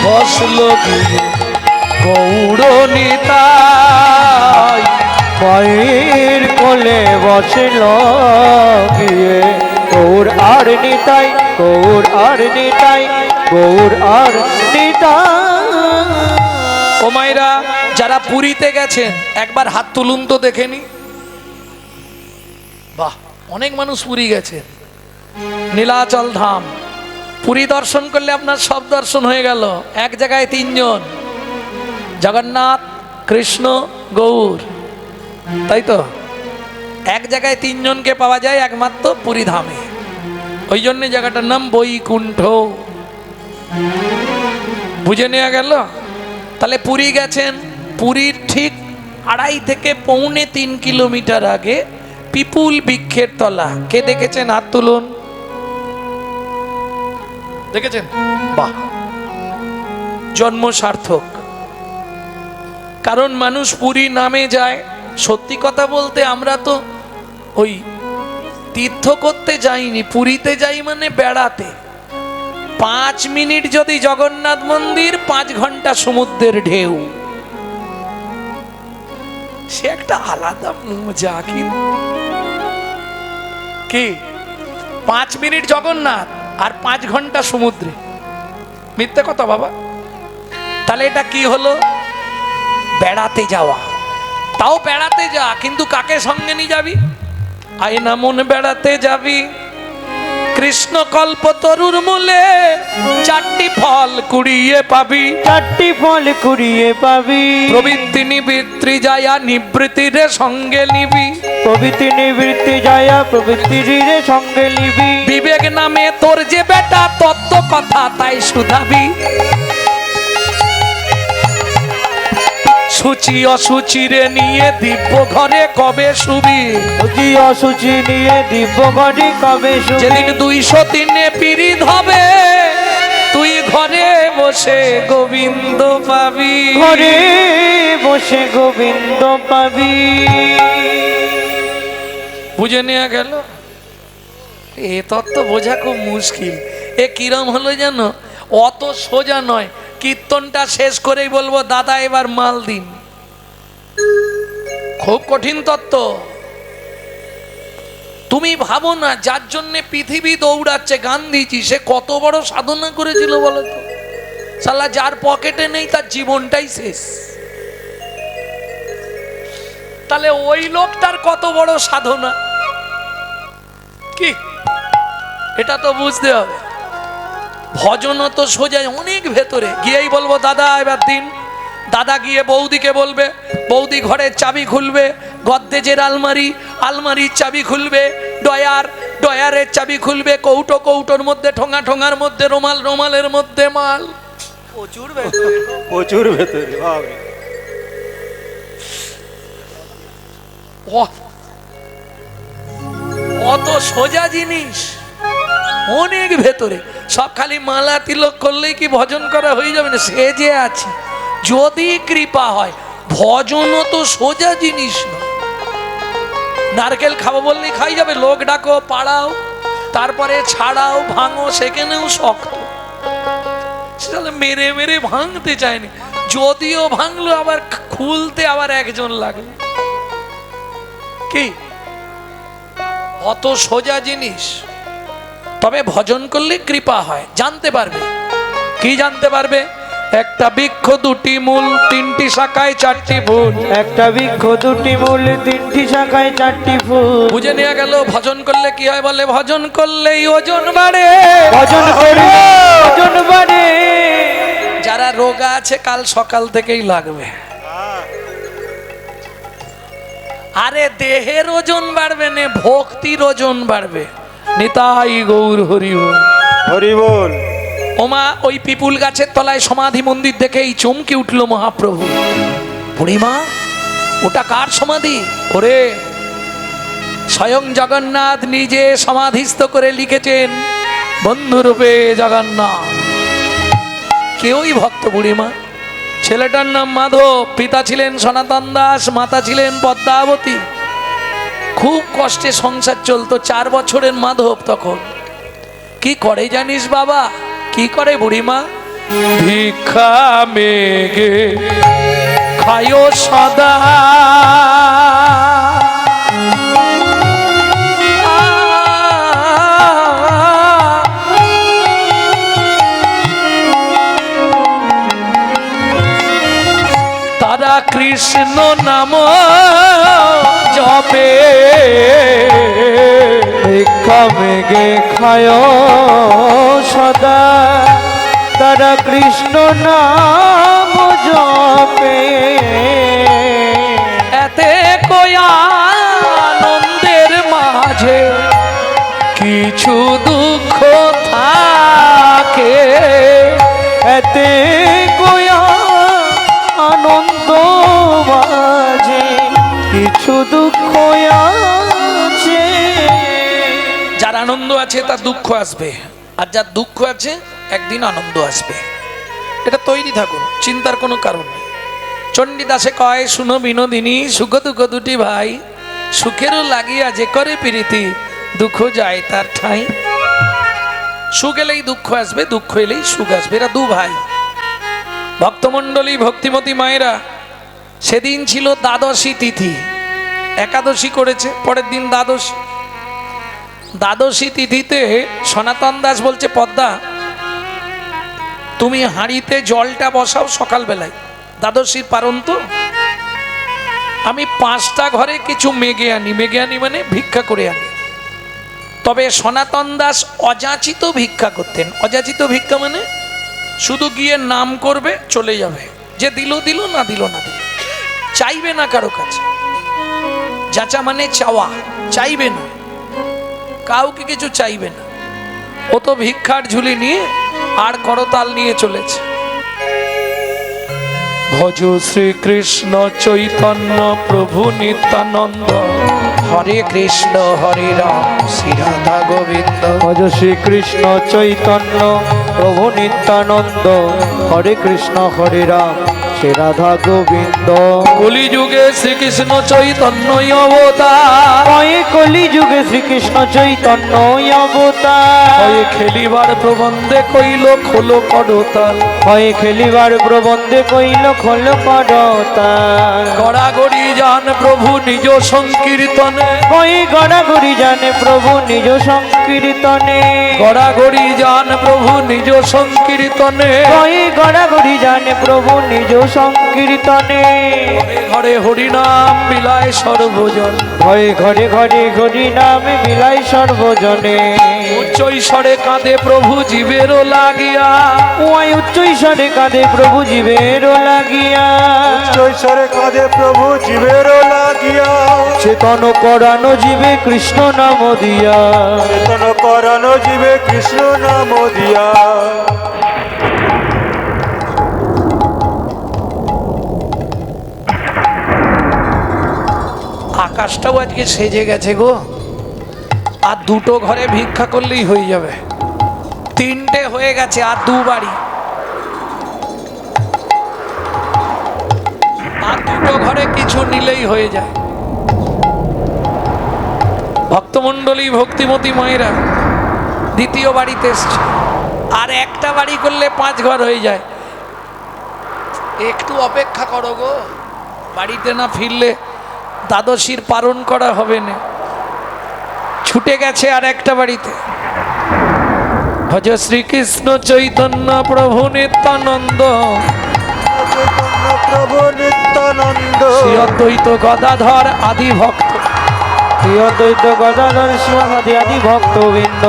[SPEAKER 1] বসলো গৌর নিতাই।
[SPEAKER 3] মায়ের কোলে বসল গিয়ে গৌর আর নিতাই, গৌর আর নিতাই, গৌর আর নিতাই।
[SPEAKER 1] ও মায়েরা, যারা পুরীতে গেছেন একবার হাত তুলুন তো দেখেনি। বাহ, অনেক মানুষ পুরী গেছেন। নীলাচল ধাম পুরী দর্শন করলে আপনার সব দর্শন হয়ে গেল। এক জায়গায় তিনজন, জগন্নাথ, কৃষ্ণ, গৌর, তাই তো? এক জায়গায় তিনজনকে পাওয়া যায় একমাত্র পুরী ধামে। ওই জন্য জায়গাটার নাম বৈকুণ্ঠ। বুঝে নেওয়া গেল? তাহলে পুরী গেছেন, পুরীর ঠিক 2.5 থেকে 3.25 কিলোমিটার আগে পিপুল বৃক্ষের তলা। কে দেখেছেন হাত তুলুন। দেখেছেন? বাহ, জন্ম সার্থক। কারণ মানুষ পুরী নামে যায়। সত্যি কথা বলতে আমরা তো ওই তীর্থ করতে যাইনি, পুরীতে যাই মানে বেড়াতে। 5 মিনিট যদি জগন্নাথ মন্দির, 5 ঘন্টা সমুদ্রের ঢেউ, সে একটা আলাদা মজা। কি 5 মিনিট জগন্নাথ আর 5 ঘন্টা সমুদ্রে, মিথ্যে কথা বাবা? তাহলে এটা কি হলো? বেড়াতে যাওয়া। তাও বেড়াতে যা, কিন্তু কাকে সঙ্গে নিয়ে যাবি? আয়না মন বেড়াতে যাবি, কৃষ্ণ কল্প তরুর মূলে 4টি ফল কুড়িয়ে পাবি,
[SPEAKER 3] 4টি ফল কুড়িয়ে পাবি।
[SPEAKER 1] প্রবৃত্তি নিবৃত্তি যায়া নিবৃত্তির সঙ্গে নিবি,
[SPEAKER 3] প্রবৃত্তি নিবৃত্তি যায়া প্রবৃত্তির সঙ্গে নিবি।
[SPEAKER 1] বিবেক নামে তোর যে বেটা তত্ত্ব কথা তাই শুধাবি, সূচি অসুচিরে নিয়ে দিব্য ঘরে কবে শুবি,
[SPEAKER 3] সূচি অসুচি নিয়ে দিব্য ঘরে কবে শুবি।
[SPEAKER 1] যেদিন 203 পীড়িত হবে তুই ঘরে বসে গোবিন্দ পাবি,
[SPEAKER 3] ঘরে বসে গোবিন্দ পাবি।
[SPEAKER 1] বুঝে নেওয়া গেল? এ তত্ত্ব বোঝা খুব মুশকিল। এ কিরম হলো জানো? অত সোজা নয়। কীর্তনটা শেষ করেই বলবো দাদা এবার মাল দিন। খুব কঠিন তত্ত্ব। তুমি ভাবো না, যার জন্য পৃথিবী দৌড়াচ্ছে গান্ধীজি, সে কত বড় সাধনা করেছিল বলো তো? সালা যার পকেটে নেই তার জীবনটাই শেষ। তাহলে ওই লোকটার কত বড় সাধনা কি, এটা তো বুঝতে হবে। ভজন তো সোজা অনেক ভেতরে। গিয়েই বলবো দাদা এবার দিন। দাদা গিয়ে বৌদিকে বলবে, বৌদি ঘরের চাবি খুলবে, গদ্দেজের আলমারি, আলমারির চাবি খুলবে, ডয়ারের চাবি খুলবে, কৌটো কৌটোর মধ্যে, ঠোঙা ঠোঙার মধ্যে রুমাল, রুমালের মধ্যে মাল। প্রচুর ভেতরে,
[SPEAKER 2] প্রচুর ভেতরে। বাবা,
[SPEAKER 1] অত সোজা জিনিস অনেক ভেতরে। সব খালি মালা তিলক করলেই কি ভজন করা হয়ে যাবে না? সে যে আছে, যদি কৃপা হয়। ভজনও তো সোজা জিনিস না। নারকেল খাবো বললেই খাই যাবে? লোক ডাকো, পাড়াও, তারপরে ছাড়াও, ভাঙো, সেখানেও শক্ত। সেটা মেরে মেরে ভাঙতে চায়নি। যদিও ভাঙলো আবার খুলতে আবার একজন লাগলো। কি অত সোজা জিনিস? তবে ভজন করলে কৃপা হয়, জানতে পারবে। কি জানতে পারবে? একটা বৃক্ষ, 2টি মূল, 3টি শাখায় 4টি ফুল।
[SPEAKER 3] একটা বৃক্ষ, 2টি মূল, 3টি শাখায় 4টি ফুল।
[SPEAKER 1] বুঝে নিয়ে গেল ভজন করলে কি হয়? বলে ভজন করলেই ওজন বাড়ে,
[SPEAKER 3] ভজন করলে ওজন বাড়ে।
[SPEAKER 1] যারা রোগা আছে কাল সকাল থেকেই লাগবে। আরে দেহের ওজন বাড়বে না, ভক্তির ওজন বাড়বে। নিতাই গৌর হরি বল,
[SPEAKER 2] হরি বল।
[SPEAKER 1] ওমা ওই পিপুল গাছের তলায় সমাধি মন্দির দেখেই চমকে উঠল মহাপ্রভু। বুড়িমা ওটা কার সমাধি? ওরে স্বয়ং জগন্নাথ নিজে সমাধিস্থ করে লিখেছেন বন্ধুরূপে জগন্নাথ। কেউই ভক্ত বুড়িমা। ছেলেটার নাম মাধব, পিতা ছিলেন সনাতন দাস, মাতা ছিলেন পদ্মাবতী। খুব কষ্টে সংসার চলতো। 4 বছরের মাধব তখন। কি করে জানিস বাবা? কি করে বুড়িমা? ভিক্ষা মেগে খায় সদা, তারা কৃষ্ণ নাম জপে।
[SPEAKER 3] ভিক্ষা মেগে খায় সদা, তারা কৃষ্ণ নাম জপে।
[SPEAKER 1] এতে কয়া আনন্দের মাঝে কিছু দুঃখ থাকে,
[SPEAKER 3] এতে কয়া আনন্দ মাঝে কিছু দুঃখ আছে।
[SPEAKER 1] যার আনন্দ আছে তার দুঃখ আসবে, আর যার দুঃখ আছে একদিন আনন্দ আসবে। এটা তৈরি থাকুন, চিন্তার কোনো কারণ নেই। চণ্ডীদাসে কয়, শুনো বিনোদিনী, সুখ দুঃখ দুটি ভাই, সুখেরও লাগিয়া যে করে প্রীতি, দুঃখ যায় তার ঠাঁই। সুখ এলেই দুঃখ আসবে, দুঃখ এলেই সুখ আসবে। এরা দু ভাই। ভক্তমণ্ডলী, ভক্তিমতী মায়েরা, সেদিন ছিল দ্বাদশী তিথি। একাদশী করেছে, পরের দিন দ্বাদশী। দ্বাদশী তিথিতে সনাতন দাস বলছে, পদ্মা তুমি হাঁড়িতে জলটা বসাও সকালবেলায়, দ্বাদশীর পারণ তো। আমি 5টা ঘরে কিছু মেঘে আনি। মেঘে আনি মানে ভিক্ষা করে আনি। তবে সনাতন দাস অযাচিত ভিক্ষা করতেন। অযাচিত ভিক্ষা মানে শুধু গিয়ে নাম করবে, চলে যাবে। যে দিল দিল, না দিল না দিল, চাইবে না কারো কাছে। যাচা মানে চাওয়া, চাইবে না, কাউকে কিছু চাইবে না। ও তো ভিক্ষার ঝুলি নিয়ে আর করতাল নিয়ে চলেছে। ভজ শ্রীকৃষ্ণ চৈতন্য প্রভু নিত্যানন্দ, হরে কৃষ্ণ হরে রাম শ্রী রাধা গোবিন্দ।
[SPEAKER 3] ভজ শ্রীকৃষ্ণ চৈতন্য প্রভু নিত্যানন্দ, হরে কৃষ্ণ হরে রাম শ্রী রাধা গোবিন্দ।
[SPEAKER 1] কলিযুগে শ্রীকৃষ্ণ চৈতন্য অবতার,
[SPEAKER 3] কয়ে কলিযুগে শ্রীকৃষ্ণ চৈতন্য অবতার।
[SPEAKER 1] হয়ে খেলিবার প্রবন্ধে কইল খোলো করতাল,
[SPEAKER 3] হয়ে খেলিবার প্রবন্ধে কইল খোল করতাল।
[SPEAKER 1] গড়াগড়ি যান প্রভু নিজ সংকীর্তনে,
[SPEAKER 3] কয়ে গড়াগড়ি জানে প্রভু নিজ সংকীর্তনে।
[SPEAKER 1] গড়াগড়ি যান প্রভু নিজ সংকীর্তনে,
[SPEAKER 3] কয়ে গড়াগড়ি জানে প্রভু নিজ সংকীর্তনে।
[SPEAKER 1] ঘরে ঘরে হরিনাম বিলায় সর্বজন,
[SPEAKER 3] ভয়ে ঘরে ঘরে হরি নামে মিলাই সর্বজনে।
[SPEAKER 1] উচ্চ ঈশ্বরে কাঁদে প্রভু জীবেরও লাগিয়া,
[SPEAKER 3] ওই উচ্চ ঈশ্বরে কাঁদে প্রভু জীবেরও লাগিয়া।
[SPEAKER 2] ঈশ্বরে কাঁদে প্রভু জীবেরও লাগিয়া,
[SPEAKER 3] চেতন করানো জীবে কৃষ্ণ নাম দিয়া।
[SPEAKER 2] চেতন করানো জীবে কৃষ্ণ নাম দিয়া।
[SPEAKER 1] আকাশটাও আজকে সেজে গেছে গো। আর 2টো ঘরে ভিক্ষা করলেই হয়ে যাবে। 3টে হয়ে গেছে, আর 2 বাড়ি। আর 2টো ঘরে কিছু নিলেই হয়ে যায়। ভক্তমণ্ডলী, ভক্তিমতী মায়েরা দ্বিতীয় বাড়িতে এসছে। আর একটা বাড়ি করলে 5 ঘর হয়ে যায়। একটু অপেক্ষা করো গো, বাড়িতে না ফিরলে দ্বাদশীর পালন করা হবে না। ছুটে গেছে আর একটা বাড়িতে। ভজ শ্রীকৃষ্ণ চৈতন্য প্রভু নিত্যানন্দ,
[SPEAKER 2] চৈতন্য প্রভু নিত্যানন্দ,
[SPEAKER 1] শ্রী অদ্বৈত গদাধর আদি ভক্ত।
[SPEAKER 3] শ্রী অদ্বৈত গদাধর শিবাসাদি আদি ভক্তবৃন্দ।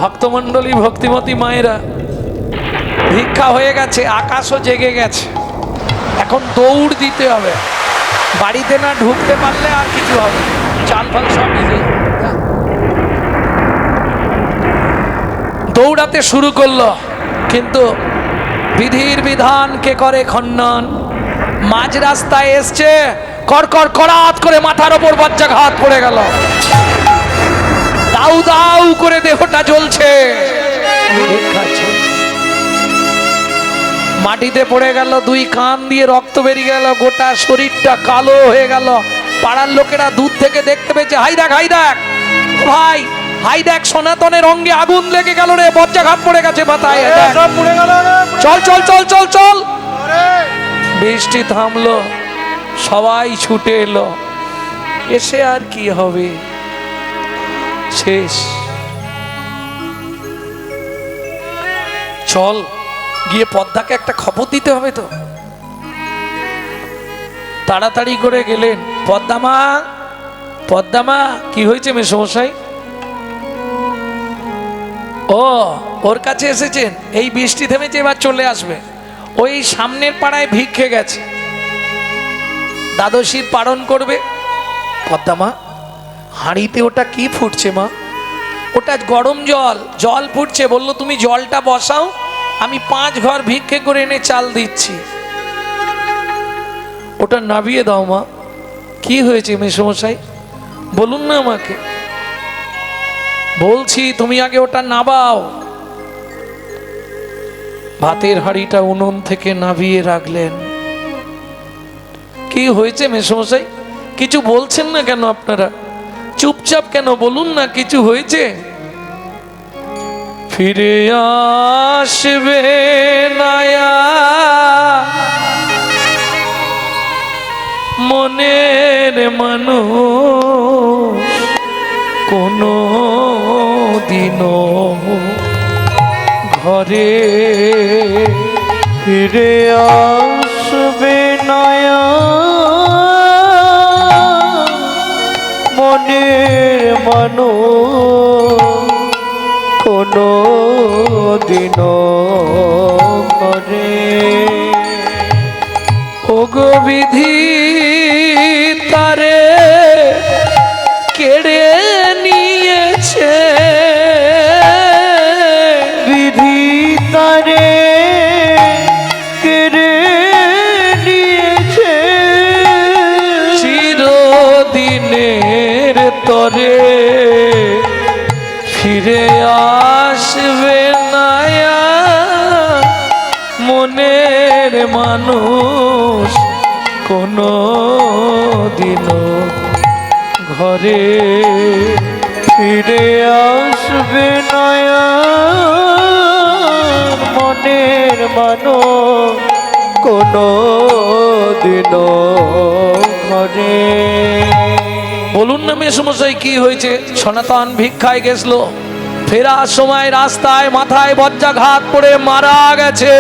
[SPEAKER 1] ভক্তমণ্ডলী, ভক্তিমতী মায়েরা, ভিক্ষা হয়ে গেছে, আকাশও জেগে গেছে। এখন দৌড় দিতে হবে। বাড়িতে না ঢুকতে পারলে আর কিছু হবে না। চাল ফাল সব নিজেই দৌড়াতে শুরু করলো। কিন্তু বিধির বিধান কে করে খণ্ডন। মাঝ রাস্তায় এসছে, কড়কড় কড়াত করে মাথার ওপর বজ্রাঘাত পড়ে গেল, দাউ দাউ করে দেহটা জ্বলছে, মাটিতে পড়ে গেল, দুই কান দিয়ে রক্ত বেরিয়ে গেল, গোটা শরীরটা কালো হয়ে গেল। পাড়ার লোকেরা দূর থেকে দেখতে পেয়েছে, হাই দেখ হাই দেখ ভাই, হাই দেখ সনাতনের অঙ্গে আগুন লেগে গেল রে, বজ্রাঘাত পড়ে গেছে মাথায়, চল চল চল চল চল। বৃষ্টি থামলো, সবাই ছুটে এলো, এসে আর কি হবে, শেষ। চল গিয়ে পদ্মাকে একটা খবর দিতে হবে তো। তাড়াতাড়ি করে গেলেন। পদ্মামা, পদ্মামা, কি হয়েছে মেসমশাই? ও, ওর কাছে এসেছেন, এই বৃষ্টি থেমেছে, এবার চলে আসবে। ওই সামনের পাড়ায় ভিক্ষে গেছে, দ্বাদশীর পালন করবে। পদ্মামা, হাঁড়িতে ওটা কি ফুটছে মা? ওটা গরম জল, জল ফুটছে। বললো তুমি জলটা বসাও, আমি 5 ঘর ভিক্ষে করে এনে চাল দিচ্ছি। ওটা নাবিয়ে দাও মা। কি হয়েছে মেসমশাই, বলুন না আমাকে। বলছি তুমি আগে ওটা নাবাও। ভাতের হাঁড়িটা উনুন থেকে নাবিয়ে রাখলেন। কি হয়েছে মেসমশাই, কিছু বলছেন না কেন আপনারা? চুপচাপ কেন, বলুন না কিছু হয়েছে। ফিরে আসবে নায়া মনের মানুষ কোনো দিনও ঘরে,
[SPEAKER 3] ফিরে আসবে নয়া মনের মানুষ কোনো দিনও করে।
[SPEAKER 1] ওগো বিধি তারে কেড়ে নিয়েছে,
[SPEAKER 3] বিধি তারে কেড়ে নিয়েছে,
[SPEAKER 1] চিরদিনের তরে ফিরে আসবে নায়া মনের মানুষ কোনো দিনও ঘরে।
[SPEAKER 3] ফিরে আসবে নয়া মনের মানুষ কোনো দিনও ঘরে।
[SPEAKER 1] বলুন না মেসমশাই কি হয়েছে? সনাতন ভিক্ষায় গেছিল, ফেরার সময় রাস্তায় মাথায় বজ্রাঘাত পড়ে মারা গেছে।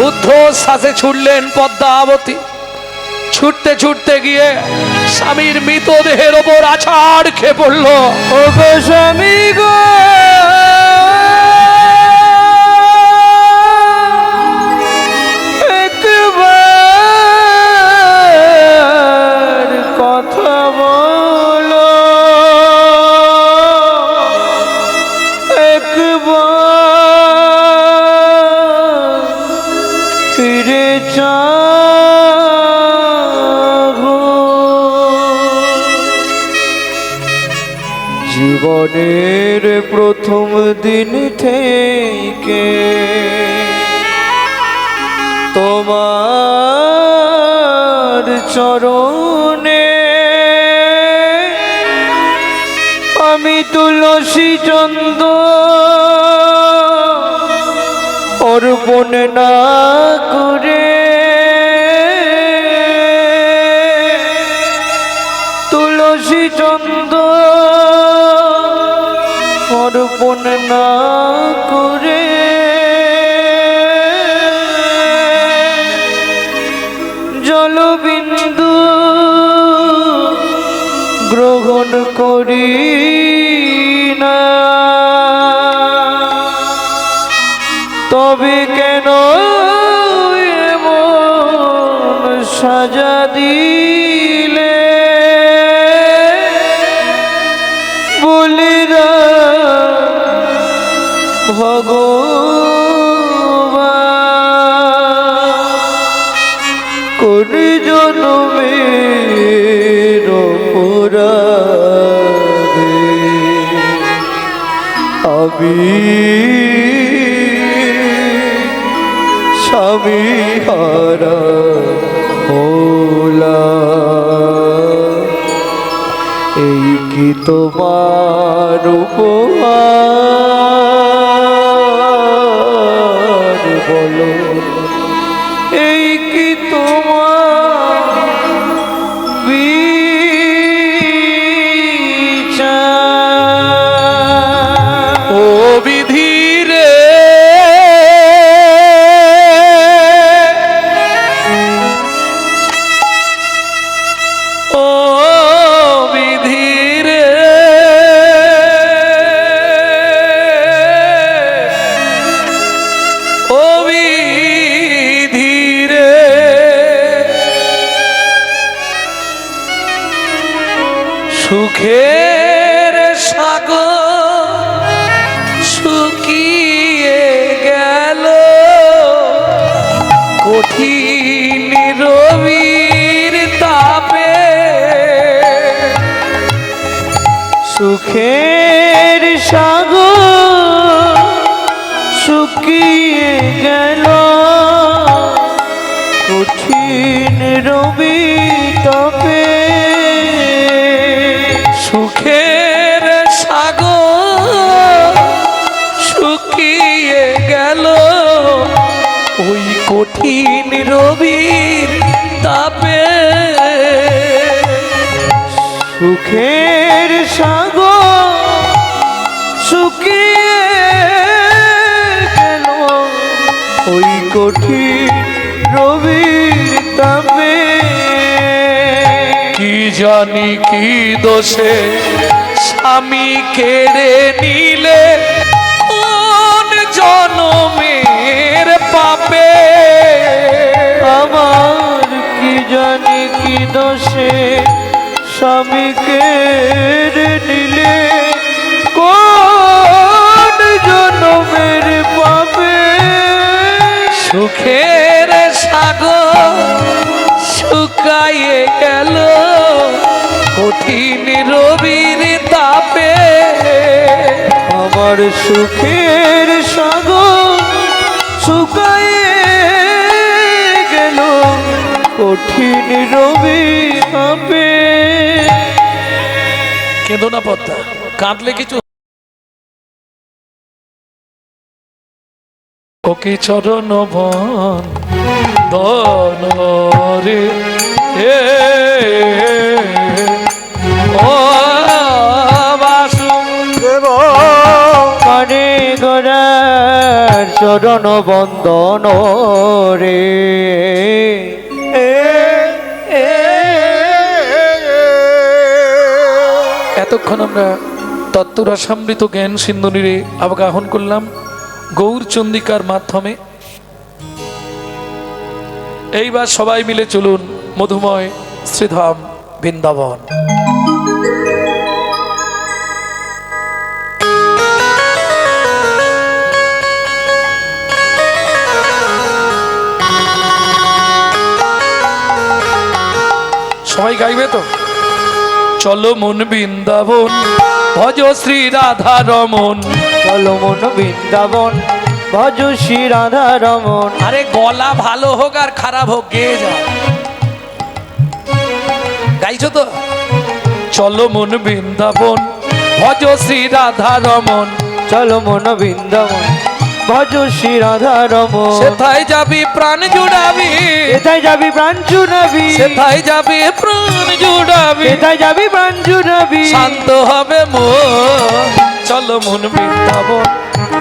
[SPEAKER 1] ঊর্ধ্বশ্বাসে ছুটলেন পদ্মাবতী, ছুটতে ছুটতে গিয়ে স্বামীর মৃতদেহের ওপর আছাড় খেয়ে পড়ল।
[SPEAKER 3] ও গো স্বামী গো, একবার কথা বলো, একবার ফিরে চাও। জীবনের প্রথম দিন থেকে তোমার চরণে আমি তুলসী চন্দন অর্পণ না করে, তুলসী চন্দন অর্পণ না করে জলবিন্দু গ্রহণ করি না, তবে কেন এমন সাজা দিলে বলিরা ভগবান। কোন জনমের অপরাধে আমি স্বামী হারা হলাম। এই কি তোমার উপহার বলো, এই কি তোমার বিচার?
[SPEAKER 1] ও বিধি রে, ও বিধি রে, ও বিধি রে, সুখের সাগর শুকিয়ে গেল, কঠিন রবির তাপে।
[SPEAKER 3] সুখের সাগর শুকিয়ে গেল, কঠিন রবি তপে।
[SPEAKER 1] সুখের সাগর শুকিয়ে গেল, ওই কঠিন রবির তাপে।
[SPEAKER 3] সুখের সাগর শুকিয়ে গেল, ওই কঠিন রবির তাপে।
[SPEAKER 1] কি জানি কি দোষে স্বামী কেড়ে নিলে, কোন জনমের পাপে।
[SPEAKER 3] আমার কি জানি কি দোষে স্বামীকে নিলে, কোন জনমের পাপে।
[SPEAKER 1] সুখের সাগর শুকায়ে গেল, কঠিন রবির তাপে।
[SPEAKER 3] আমার সুখের সাগর শুকায়ে গেল, কঠিন রবি তাপে।
[SPEAKER 1] কেঁদো না পদ্মা, কাঁদলে কিছু। ওকে চরণ বন দন রে, ও
[SPEAKER 2] দেব
[SPEAKER 3] কানে গড়ার চরণ বন্দন রে।
[SPEAKER 1] এতক্ষণ আমরা তত্ত্বরসামৃত জ্ঞান সিন্ধুনিরে আবগাহন করলাম গৌর চন্দিকার মাধ্যমে। এইবার সবাই মিলে চলুন মধুময় শ্রীধাম বৃন্দাবন। সবাই গাইবে তো? চলো মন বৃন্দাবন, ভজ শ্রী রাধা রমন।
[SPEAKER 3] চলো মন বৃন্দাবন, ভজ শ্রী রাধা রমন।
[SPEAKER 1] আরে গলা ভালো হোক আর খারাপ হোক, গেয়ে যা। গাইছো তো? চলো মন বৃন্দাবন, ভজ শ্রী রাধা রমন।
[SPEAKER 3] চলো মন বৃন্দাবন, ভজ শ্রী রাধা রমন।
[SPEAKER 1] সেথায় যাবি প্রাণ জুড়াবি,
[SPEAKER 3] এথায় যাবি প্রাণ জুড়াবি,
[SPEAKER 1] সেথায় যাবি প্রাণ জুড়াবি,
[SPEAKER 3] এথায় যাবি প্রাণ জুড়াবি।
[SPEAKER 1] শান্ত হবে মন। চলো মন বৃন্দাবন,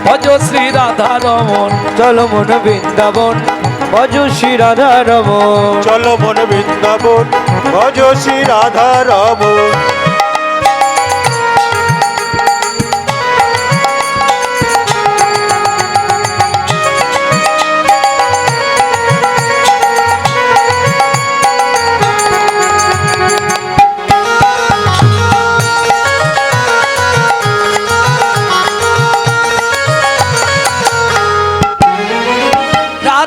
[SPEAKER 1] ভজ শ্রী রাধা রমন।
[SPEAKER 3] চলো মন বৃন্দাবন, ভজ শ্রী রাধা রমন।
[SPEAKER 2] চলো মন বৃন্দাবন, ভজ শ্রী রাধা রমন।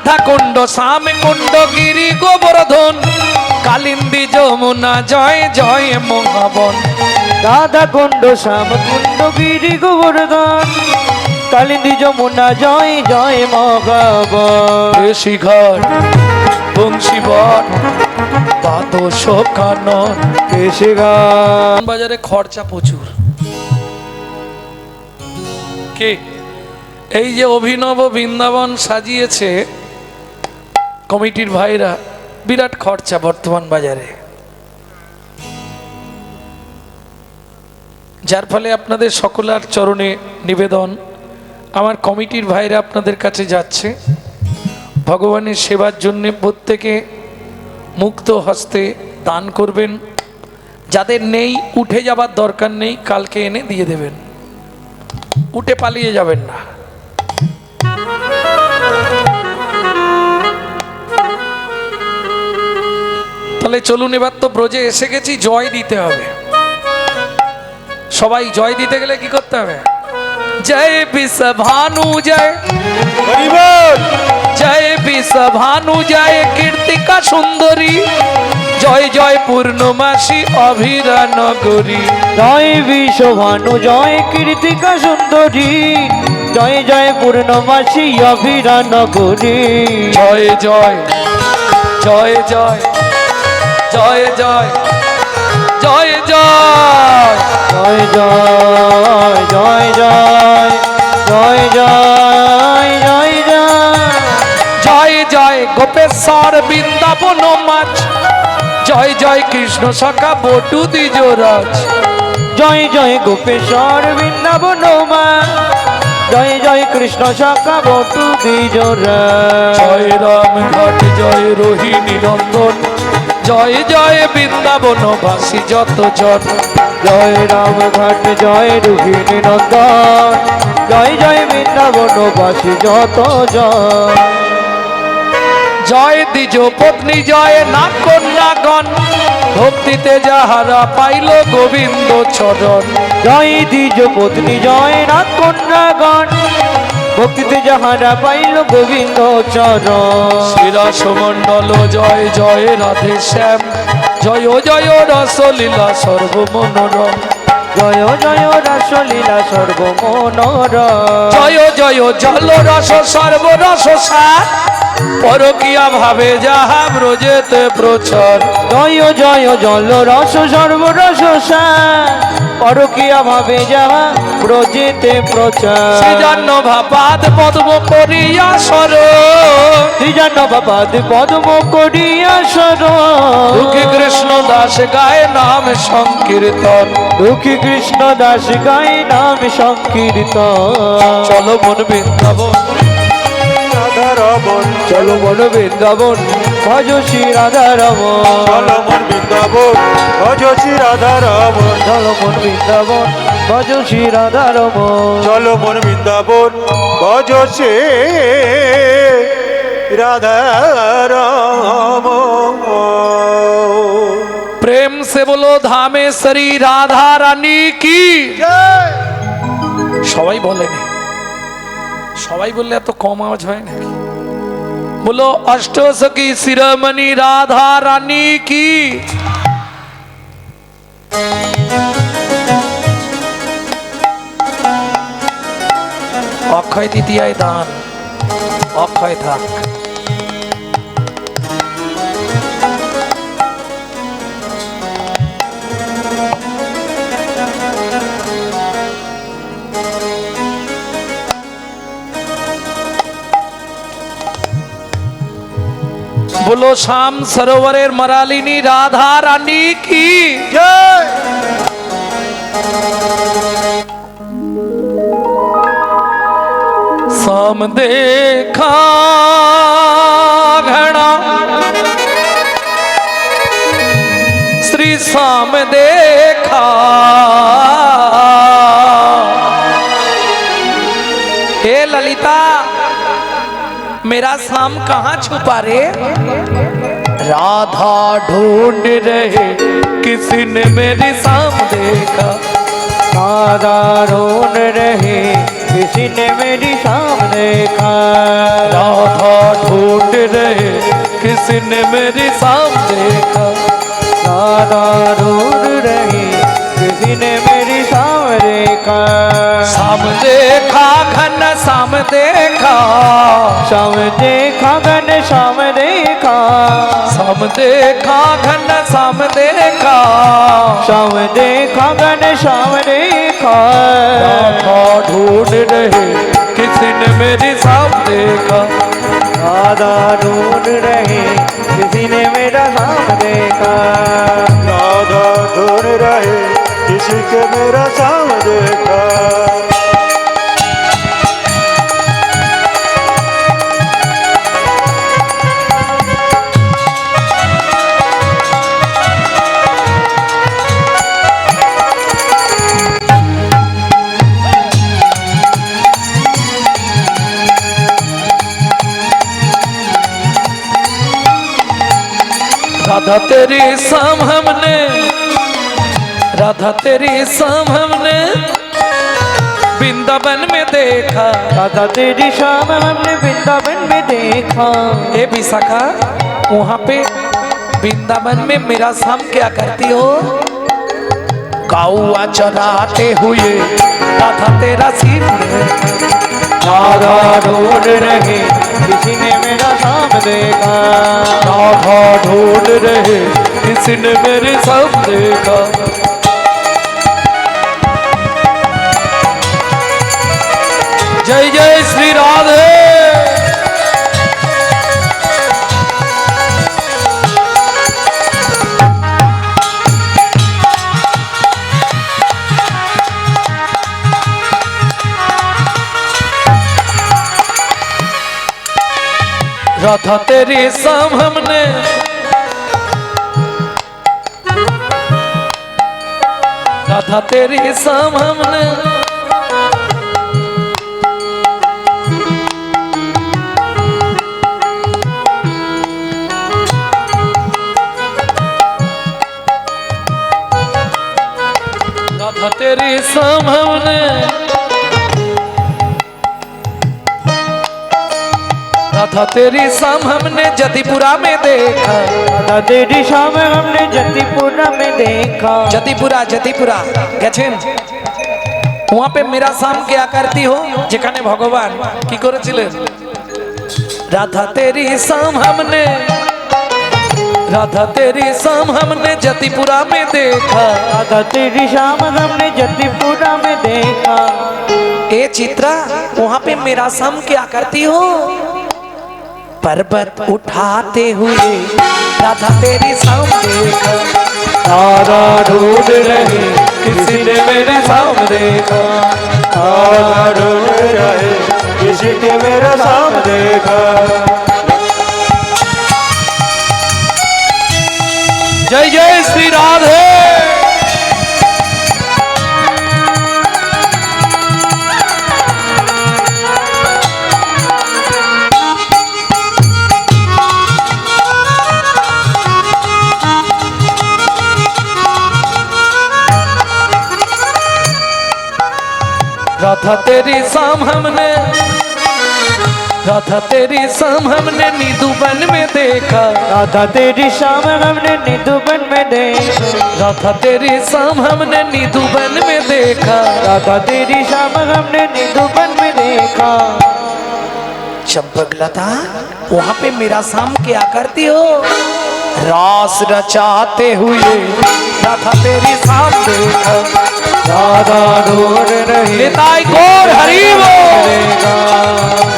[SPEAKER 1] রাধা কুণ্ড শ্যাম কুণ্ড গিরি গোবর্ধন কালিন্দী যমুনা জয় জয় মহাবন।
[SPEAKER 3] রাধা কুণ্ড শ্যাম কুণ্ড গিরি গোবর্ধন কালিন্দী যমুনা জয় জয় মহাবন।
[SPEAKER 1] শিঘর বংশীবর দ্বাদশ কানন। বাজারে খরচা প্রচুর। কে এই যে অভিনব বৃন্দাবন সাজিয়েছে কমিটির ভাইরা, বিরাট খরচা বর্তমান বাজারে, যার ফলে আপনাদের সকলের চরণে নিবেদন, আমার কমিটির ভাইরা আপনাদের কাছে যাচ্ছে ভগবানের সেবার জন্য প্রত্যেকে মুক্ত হস্তে দান করবেন। যাদের নেই উঠে যাবার দরকার নেই, কালকে এনে দিয়ে দেবেন, উঠে পালিয়ে যাবেন না। তাহলে চলুন, এবার তো ব্রজে এসে গেছি, জয় দিতে হবে। সবাই জয় দিতে গেলে কি করতে হবে? জয় বিশ্বভানু জয়, জয় বিশ্বভানু জয় কীর্তিকা সুন্দরী, জয় জয় পূর্ণমাসী অভিরা নগরী।
[SPEAKER 3] জয় বিশ্বভানু জয় কীর্তিকা সুন্দরী, জয় জয় পূর্ণমাসী অভিরা নগরী।
[SPEAKER 1] জয় জয় জয় জয় জয় জয় জয় জয়
[SPEAKER 3] জয় জয় জয় জয় জয় জয় জয়
[SPEAKER 1] জয় জয় গোপেশ্বর বৃন্দাবন মাছ, জয় জয় কৃষ্ণ সখা বটু দ্বিজরাজ।
[SPEAKER 3] জয় জয় গোপেশ্বর বৃন্দাবন মা, জয় জয় কৃষ্ণ সখা বটু দ্বিজরাজ।
[SPEAKER 1] জয় রাম ঘাট জয় রোহিণী নন্দন, জয় জয় বৃন্দাবন বাসী যত জন।
[SPEAKER 3] জয় রাম ঘাট জয় রোহিণী নন্দন, জয় জয় বৃন্দাবন বাসী যত জন।
[SPEAKER 1] জয় দ্বিজ পত্নী জয় নাগ কন্যাগণ, ভক্তিতে যাহারা পাইল গোবিন্দ চরণ।
[SPEAKER 3] জয় দ্বিজ পত্নী জয় নাগ কন্যাগণ, ভক্তিতে যাহারা পাইল গোবিন্দ চরণ।
[SPEAKER 1] শ্রীরাস মণ্ডল জয় জয় রাধে শ্যাম, জয় জয় রসলীলা সর্বমনোরম।
[SPEAKER 3] জয় জয় রাসলীলা সর্বমনোরম।
[SPEAKER 1] জয় জয় জল রস সর্বরস সার, পরকিয়া ভাবে যাহা ব্রজেতে প্রচার।
[SPEAKER 3] জয় জয় জল রস সর্বরস সার, পরকিয়া ভাবে যাহা ব্রজেতে প্রচার।
[SPEAKER 1] শ্রীজান্ন ভাপাদ পদ্ম করিয়া সর,
[SPEAKER 3] শ্রীজান্ন বাপাদ পদ্ম করিয়া সর।
[SPEAKER 1] দুঃখী কৃষ্ণ দাস গায় নাম সংকীর্তন।
[SPEAKER 3] দুঃখী কৃষ্ণ দাস গায় নাম সংকীর্তন।
[SPEAKER 1] চলো মন বৃন্দাবন,
[SPEAKER 2] রাধা রমন,
[SPEAKER 3] চলো মন বৃন্দাবন, ভজ শ্রী রাধা রমন।
[SPEAKER 2] চলো মন বৃন্দাবন, ভজ শ্রী রাধা রমন।
[SPEAKER 3] চলো মন বৃন্দাবন, ভজ শ্রী রাধা রমন।
[SPEAKER 2] চলো মন বৃন্দাবন, ভজ শ্রী রাধা রমন।
[SPEAKER 1] प्रेम से बोलो धामेश्वरी राधा रानी की।
[SPEAKER 2] জয়।
[SPEAKER 1] সবাই বলেন, সবাই বললে এত কম আওয়াজ হয় নাকি? बोलो अष्टसखी शिरोमणि राधा रानी की। অক্ষয় তৃতীয়ায় দান, অক্ষয় থাক। बोलो श्याम सरोवरेर मरालिनी राधा रानी की।
[SPEAKER 2] জয়।
[SPEAKER 1] शाम देखा घड़ा श्री शाम देखा, हे ललिता मेरा शाम कहाँ छुपा रे? राधा ढूंढ रहे किसी ने मेरी शाम देखा।
[SPEAKER 3] राधा ढूंढ रहे किसी ने मेरी शाम देखा।
[SPEAKER 1] राधा ढूंढ रहे किसी ने मेरी शाम देखा।
[SPEAKER 3] राधा ढूंढ रही किसी ने मेरी शाम देखा।
[SPEAKER 1] शाम देखा घन शाम देखा।
[SPEAKER 3] शाम देखा घन शाम देखा।
[SPEAKER 1] शाम देखा घन शाम देखा।
[SPEAKER 3] शाम देखा घन शाम देखा।
[SPEAKER 1] राधा ढूंढ रहे किसी ने मेरी शाम देखा।
[SPEAKER 3] राधा ढूंढ रहे किसी ने मेरा शाम देखा।
[SPEAKER 2] राधा ढूंढ रहे किसी के मेरा शाम देखा।
[SPEAKER 1] राधा तेरी शाम हमने, राधा तेरी शाम हमने वृंदावन में देखा।
[SPEAKER 3] राधा तेरी शाम हमने वृंदावन में देखा।
[SPEAKER 1] ए विशाखा, वहाँ पे वृंदावन में मेरा शाम क्या करती हो? गौआ चराते हुए राधा तेरा सीन देखा।
[SPEAKER 3] राधा ढूंढ रहे किसी ने मेरा शाम देखा।
[SPEAKER 1] राधा ढूंढ रहे किसी ने मेरे शाम देखा। जय जय श्री राधे। राधा तेरी शाम हमने, राधा तेरी शाम हमने राधा तेरी शाम हमने राधा तेरी शाम हमने जतिपुरा में देखा।
[SPEAKER 3] राधा तेरी शाम हमने जतिपुरा में देखा।
[SPEAKER 1] जतिपुरा जतिपुरा গেছেন? वहाँ पे मेरा शाम क्या करती हो যেখানে ভগবান কি করেছিলেন? राधा तेरी शाम हमने, राधा तेरी शाम हमने जतिपुरा में देखा।
[SPEAKER 3] राधा तेरी शाम हमने जतिपुरा में देखा।
[SPEAKER 1] ए चित्रा, वहाँ पे मेरा शाम क्या करती हो? पर्वत उठाते हुए राधा तेरी शाम देखा।
[SPEAKER 3] राधा ढूंढ
[SPEAKER 1] रहे किसी ने मेरे शाम देखा।
[SPEAKER 2] राधा ढूंढ रहे किसी के मेरा शाम देखा।
[SPEAKER 1] जय जय श्री राधे। राधा तेरी शाम हमने, राधा तेरी शाम हमने निधुबन में देखा।
[SPEAKER 3] राधा तेरी शाम हमने निधुबन में देखा।
[SPEAKER 1] राधा तेरी शाम हमने निधुबन में देखा।
[SPEAKER 3] राधा तेरी शाम हमने निधुबन में देखा।
[SPEAKER 1] चंपकलता, वहाँ पे मेरा शाम क्या करती हो? रास रचाते हुए राधा तेरी शाम देखा।
[SPEAKER 3] राधा ढूंढ रही
[SPEAKER 1] निताई गौर हरि बोल।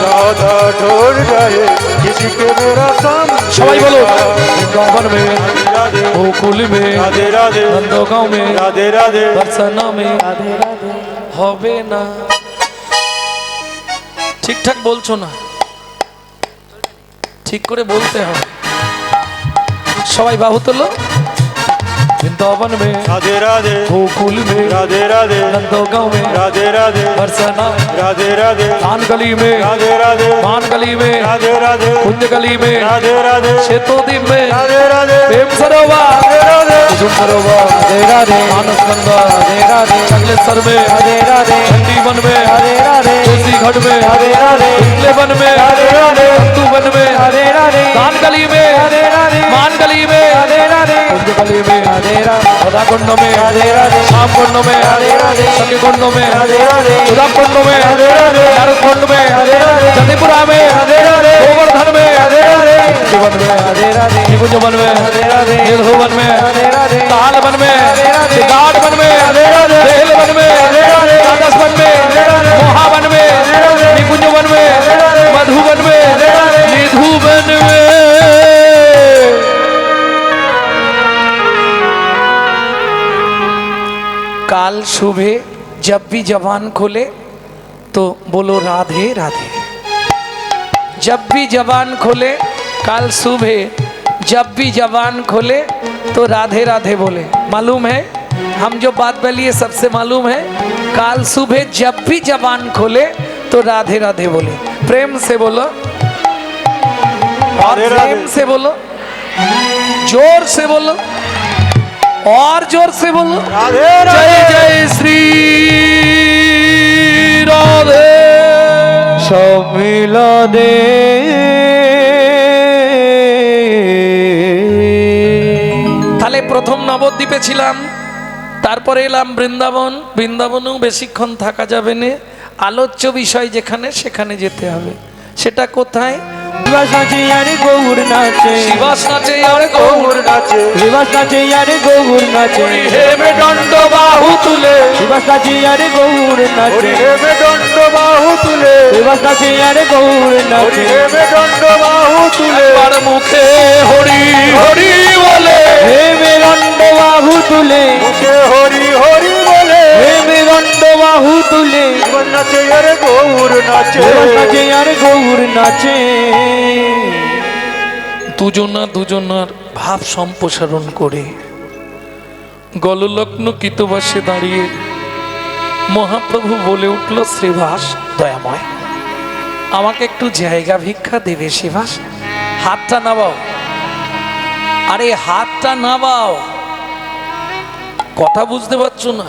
[SPEAKER 2] राधा ढूंढ रहे किसी के मेरा शाम
[SPEAKER 1] সবাই বলো,
[SPEAKER 2] देखा।
[SPEAKER 1] वृंदावन में,
[SPEAKER 2] राधे
[SPEAKER 1] गोकुल में,
[SPEAKER 2] राधे राधे
[SPEAKER 1] नंदगांव में,
[SPEAKER 2] राधे राधे
[SPEAKER 1] बरसाना में
[SPEAKER 3] राधे राधे।
[SPEAKER 1] হবে না। ঠিকঠাক বলছো না, ঠিক করে বলতে হবে। সবাই বাহু তোলো। वृंदावन में,
[SPEAKER 2] राधे राधे
[SPEAKER 1] गोकुल में,
[SPEAKER 2] राधे राधे
[SPEAKER 1] नंदगांव में,
[SPEAKER 2] राधे राधे
[SPEAKER 1] बरसाना में,
[SPEAKER 2] राधे राधे
[SPEAKER 1] धान गली में,
[SPEAKER 2] राधे राधे
[SPEAKER 1] मान गली में,
[SPEAKER 2] राधे राधे
[SPEAKER 1] कुंज गली में,
[SPEAKER 2] राधे राधे
[SPEAKER 1] शेतोदीप में,
[SPEAKER 2] राधे राधे
[SPEAKER 1] प्रेम सरोवर,
[SPEAKER 2] राधे
[SPEAKER 1] कुसुम सरोवर,
[SPEAKER 3] राधे राधे
[SPEAKER 1] मानस गंगा,
[SPEAKER 3] राधे राधे
[SPEAKER 1] कमलेश्वर में,
[SPEAKER 3] राधे राधे
[SPEAKER 1] चंडीवन में,
[SPEAKER 3] राधे राधे
[SPEAKER 1] गली घाट में
[SPEAKER 3] राधे राधे
[SPEAKER 1] उतले वन में
[SPEAKER 3] राधे राधे
[SPEAKER 1] तू वन में
[SPEAKER 3] राधे राधे
[SPEAKER 1] दान गली में
[SPEAKER 3] राधे राधे
[SPEAKER 1] मान गली में
[SPEAKER 3] राधे राधे
[SPEAKER 1] कुंज गली में
[SPEAKER 3] राधे राधे
[SPEAKER 1] राधा कुंड में
[SPEAKER 3] राधे राधे
[SPEAKER 1] श्याम कुंड में
[SPEAKER 3] राधे राधे
[SPEAKER 1] सखी कुंड में
[SPEAKER 3] राधे राधे
[SPEAKER 1] उदा कुंड में
[SPEAKER 3] राधे राधे
[SPEAKER 1] नारद कुंड में
[SPEAKER 3] राधे राधे
[SPEAKER 1] जतिपुरा में
[SPEAKER 3] राधे राधे
[SPEAKER 1] गोवर्धन में
[SPEAKER 3] राधे राधे
[SPEAKER 1] वन में
[SPEAKER 3] राधे राधे
[SPEAKER 1] निकुंज वन में
[SPEAKER 3] राधे राधे
[SPEAKER 1] निर्धुवन में
[SPEAKER 3] राधे राधे
[SPEAKER 1] ताल वन में
[SPEAKER 3] राधे राधे
[SPEAKER 1] सिद्धार्थ वन में
[SPEAKER 3] राधे राधे
[SPEAKER 1] बेल वन में
[SPEAKER 3] राधे राधे
[SPEAKER 1] द्वादश वन में
[SPEAKER 3] राधे राधे
[SPEAKER 1] मोहावन में
[SPEAKER 3] राधे राधे
[SPEAKER 1] निकुंज वन में
[SPEAKER 3] राधे राधे
[SPEAKER 1] मधुवन में
[SPEAKER 3] राधे राधे
[SPEAKER 1] निधुवन में काल सुबह जब भी जबान खोले तो बोलो राधे राधे। जब भी जबान खोले काल सुबह जब भी जबान खोले तो राधे राधे बोले। मालूम है हम जो बात बोलिए सबसे मालूम है। काल सुबह जब भी जबान खोले तो राधे राधे बोले। प्रेम से बोलो और
[SPEAKER 2] राधे राधे।
[SPEAKER 1] प्रेम से बोलो, जोर से बोलो और जोर से बोलो।
[SPEAKER 2] राधे
[SPEAKER 1] जय
[SPEAKER 2] राधे
[SPEAKER 1] जय श्री राधे।
[SPEAKER 3] সব মিলা দে
[SPEAKER 1] তাহলে প্রথম নবদ্বীপে ছিলাম, তারপরে এলাম বৃন্দাবন। বৃন্দাবনেও বেশিক্ষণ থাকা যাবে না, আলোচ্য বিষয় যেখানে সেখানে যেতে হবে। সেটা কোথায়?
[SPEAKER 3] দিবাস নাচে আরে গৌর নাচে
[SPEAKER 1] শিবাস নাচে আর গৌর
[SPEAKER 2] গৌর নাচে
[SPEAKER 3] দিবাস নাচে আরে গৌর নাচে
[SPEAKER 1] হেমে দণ্ড বাহু তুলে
[SPEAKER 3] দিবাস নাচে আরে গৌর নাচে
[SPEAKER 2] হরি হেমে দণ্ড বাহু তুলে
[SPEAKER 3] দিবাস নাচে আরে গৌর
[SPEAKER 2] হরি
[SPEAKER 3] নাচে
[SPEAKER 2] হেমে দণ্ড বাহু তুলে
[SPEAKER 1] একবার মুখে হরি হরি বলে
[SPEAKER 3] হে মেরণ্ড বাহু তুলে
[SPEAKER 2] মুখে হরি হরি বলে
[SPEAKER 3] হে মেরণ্ড বাহু তুলে
[SPEAKER 2] জীবন নাচে আরে গৌর নাচে
[SPEAKER 3] দিবাস নাচে আরে গৌর নাচে
[SPEAKER 1] দুজনার ভাব সম্প্রসারণ করে গললগ্ন কিতবাসে দাঁড়িয়ে মহাপ্রভু বলে উঠল, শ্রীবাস দয়াময় আমাকে একটু জায়গা ভিক্ষা দেবে শ্রীবাস? হাতটা নামাও, আরে হাতটা নামাও। কথা বুঝতে পারছো না?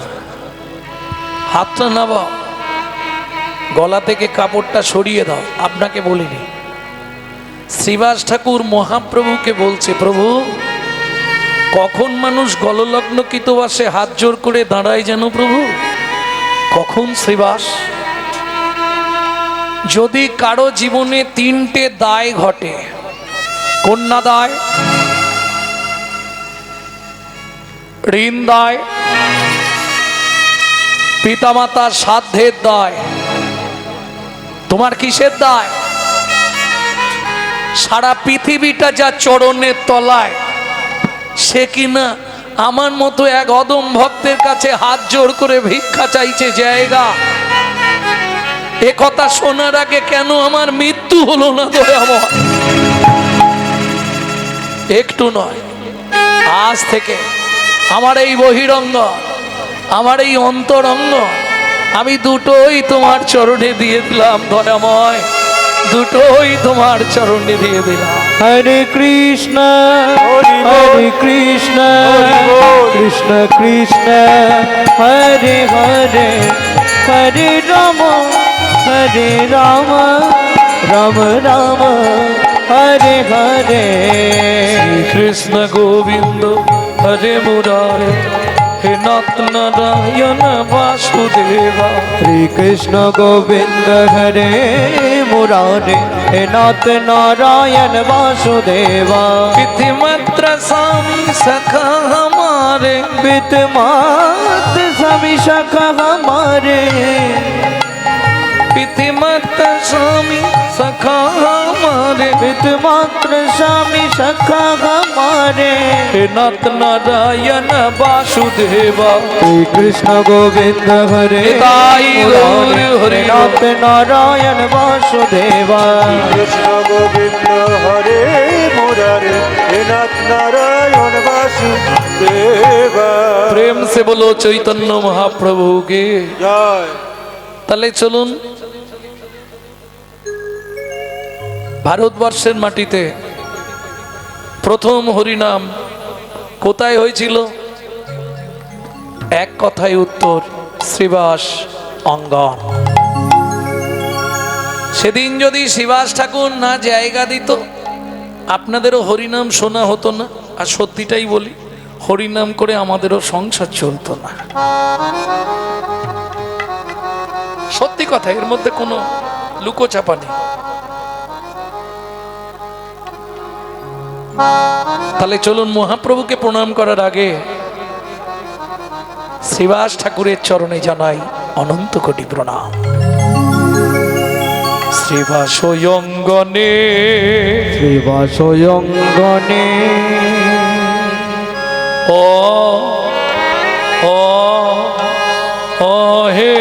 [SPEAKER 1] হাতটা নামাও, গলা থেকে কাপড়টা সরিয়ে দাও। আপনাকে বলিনি, শ্রীবাস ঠাকুর মহাপ্রভুকে বলছে, প্রভু কখন মানুষ গললগ্ন কিতবাসে হাত জোর করে দাঁড়ায় যেন প্রভু? কখন শ্রীবাস? যদি কারো জীবনে তিনটে দায় ঘটে। কন্যা দায়, ঋণ দায়, পিতামাতার সাধ্যের দায়। তোমার কিসের দায়? সারা পৃথিবীটা যা চরণের তলায়, সে কিনা আমার মতো এক অদম ভক্তের কাছে হাত জোর করে ভিক্ষা চাইছে জায়গা। এ কথা শোনার আগে কেন আমার মৃত্যু হলো না দয়াময়? একটু নয়, আজ থেকে আমার এই বহিরঙ্গ, আমার এই অন্তরঙ্গ, আমি দুটোই তোমার চরণে দিয়ে দিলাম দয়াময়, দুটোই তোমার চরণে দিয়ে দিলাম।
[SPEAKER 3] হরে কৃষ্ণ
[SPEAKER 2] হরি বল।
[SPEAKER 3] হরে কৃষ্ণ
[SPEAKER 2] হরি বল।
[SPEAKER 3] কৃষ্ণ কৃষ্ণ হরে হরে হরে রাম রাম রাম হরে হরে
[SPEAKER 1] কৃষ্ণ গোবিন্দ হরে মুরারে হে নাথ নারায়ণ বাসুদেবা।
[SPEAKER 3] শ্রী কৃষ্ণ গোবিন্দ হরে মুরারে হে নাথ নারায়ণ বাসুদেবা
[SPEAKER 1] विधिमत्र स्वामी सखा हमारे
[SPEAKER 3] विद्यमात सभी सखा हमारे
[SPEAKER 1] विधिमत्र स्वामी सखा हमारे
[SPEAKER 3] विद्यमात्र स्वामी सखा हमारे
[SPEAKER 1] हे नाथ नारायण वासुदेवा।
[SPEAKER 3] श्री कृष्ण गोविंद हरे
[SPEAKER 1] निताई गौर हरि
[SPEAKER 3] नाथ नारायण वासुदेवा
[SPEAKER 2] কৃষ্ণ গোবিন্দ হরে মুরারে হে নাথ নারায়ণ বাসুদেবা।
[SPEAKER 1] प्रेम से बोलो चैतन्य महाप्रभु के
[SPEAKER 2] জয়।
[SPEAKER 1] তাহলে চলুন ভারতবর্ষের মাটিতে প্রথম হরিনাম কোথায় হয়েছিল? এক কথায় উত্তর, শ্রীবাস অঙ্গন। সেদিন যদি শিবাস ঠাকুর না জায়গা দিত, আপনাদেরও হরিনাম শোনা হতো না। আর সত্যিটাই বলি, হরিনাম করে আমাদেরও সংসার চলতো না। সত্যি কথা, এর মধ্যে কোনো লুকোচাপা নেই। তাহলে চলুন মহাপ্রভুকে প্রণাম করার আগে শ্রীবাস ঠাকুরের চরণে জানাই অনন্ত কোটি প্রণাম। শ্রীবাস অঙ্গনে,
[SPEAKER 3] শ্রীবাস অঙ্গনে
[SPEAKER 1] ও ও ও হে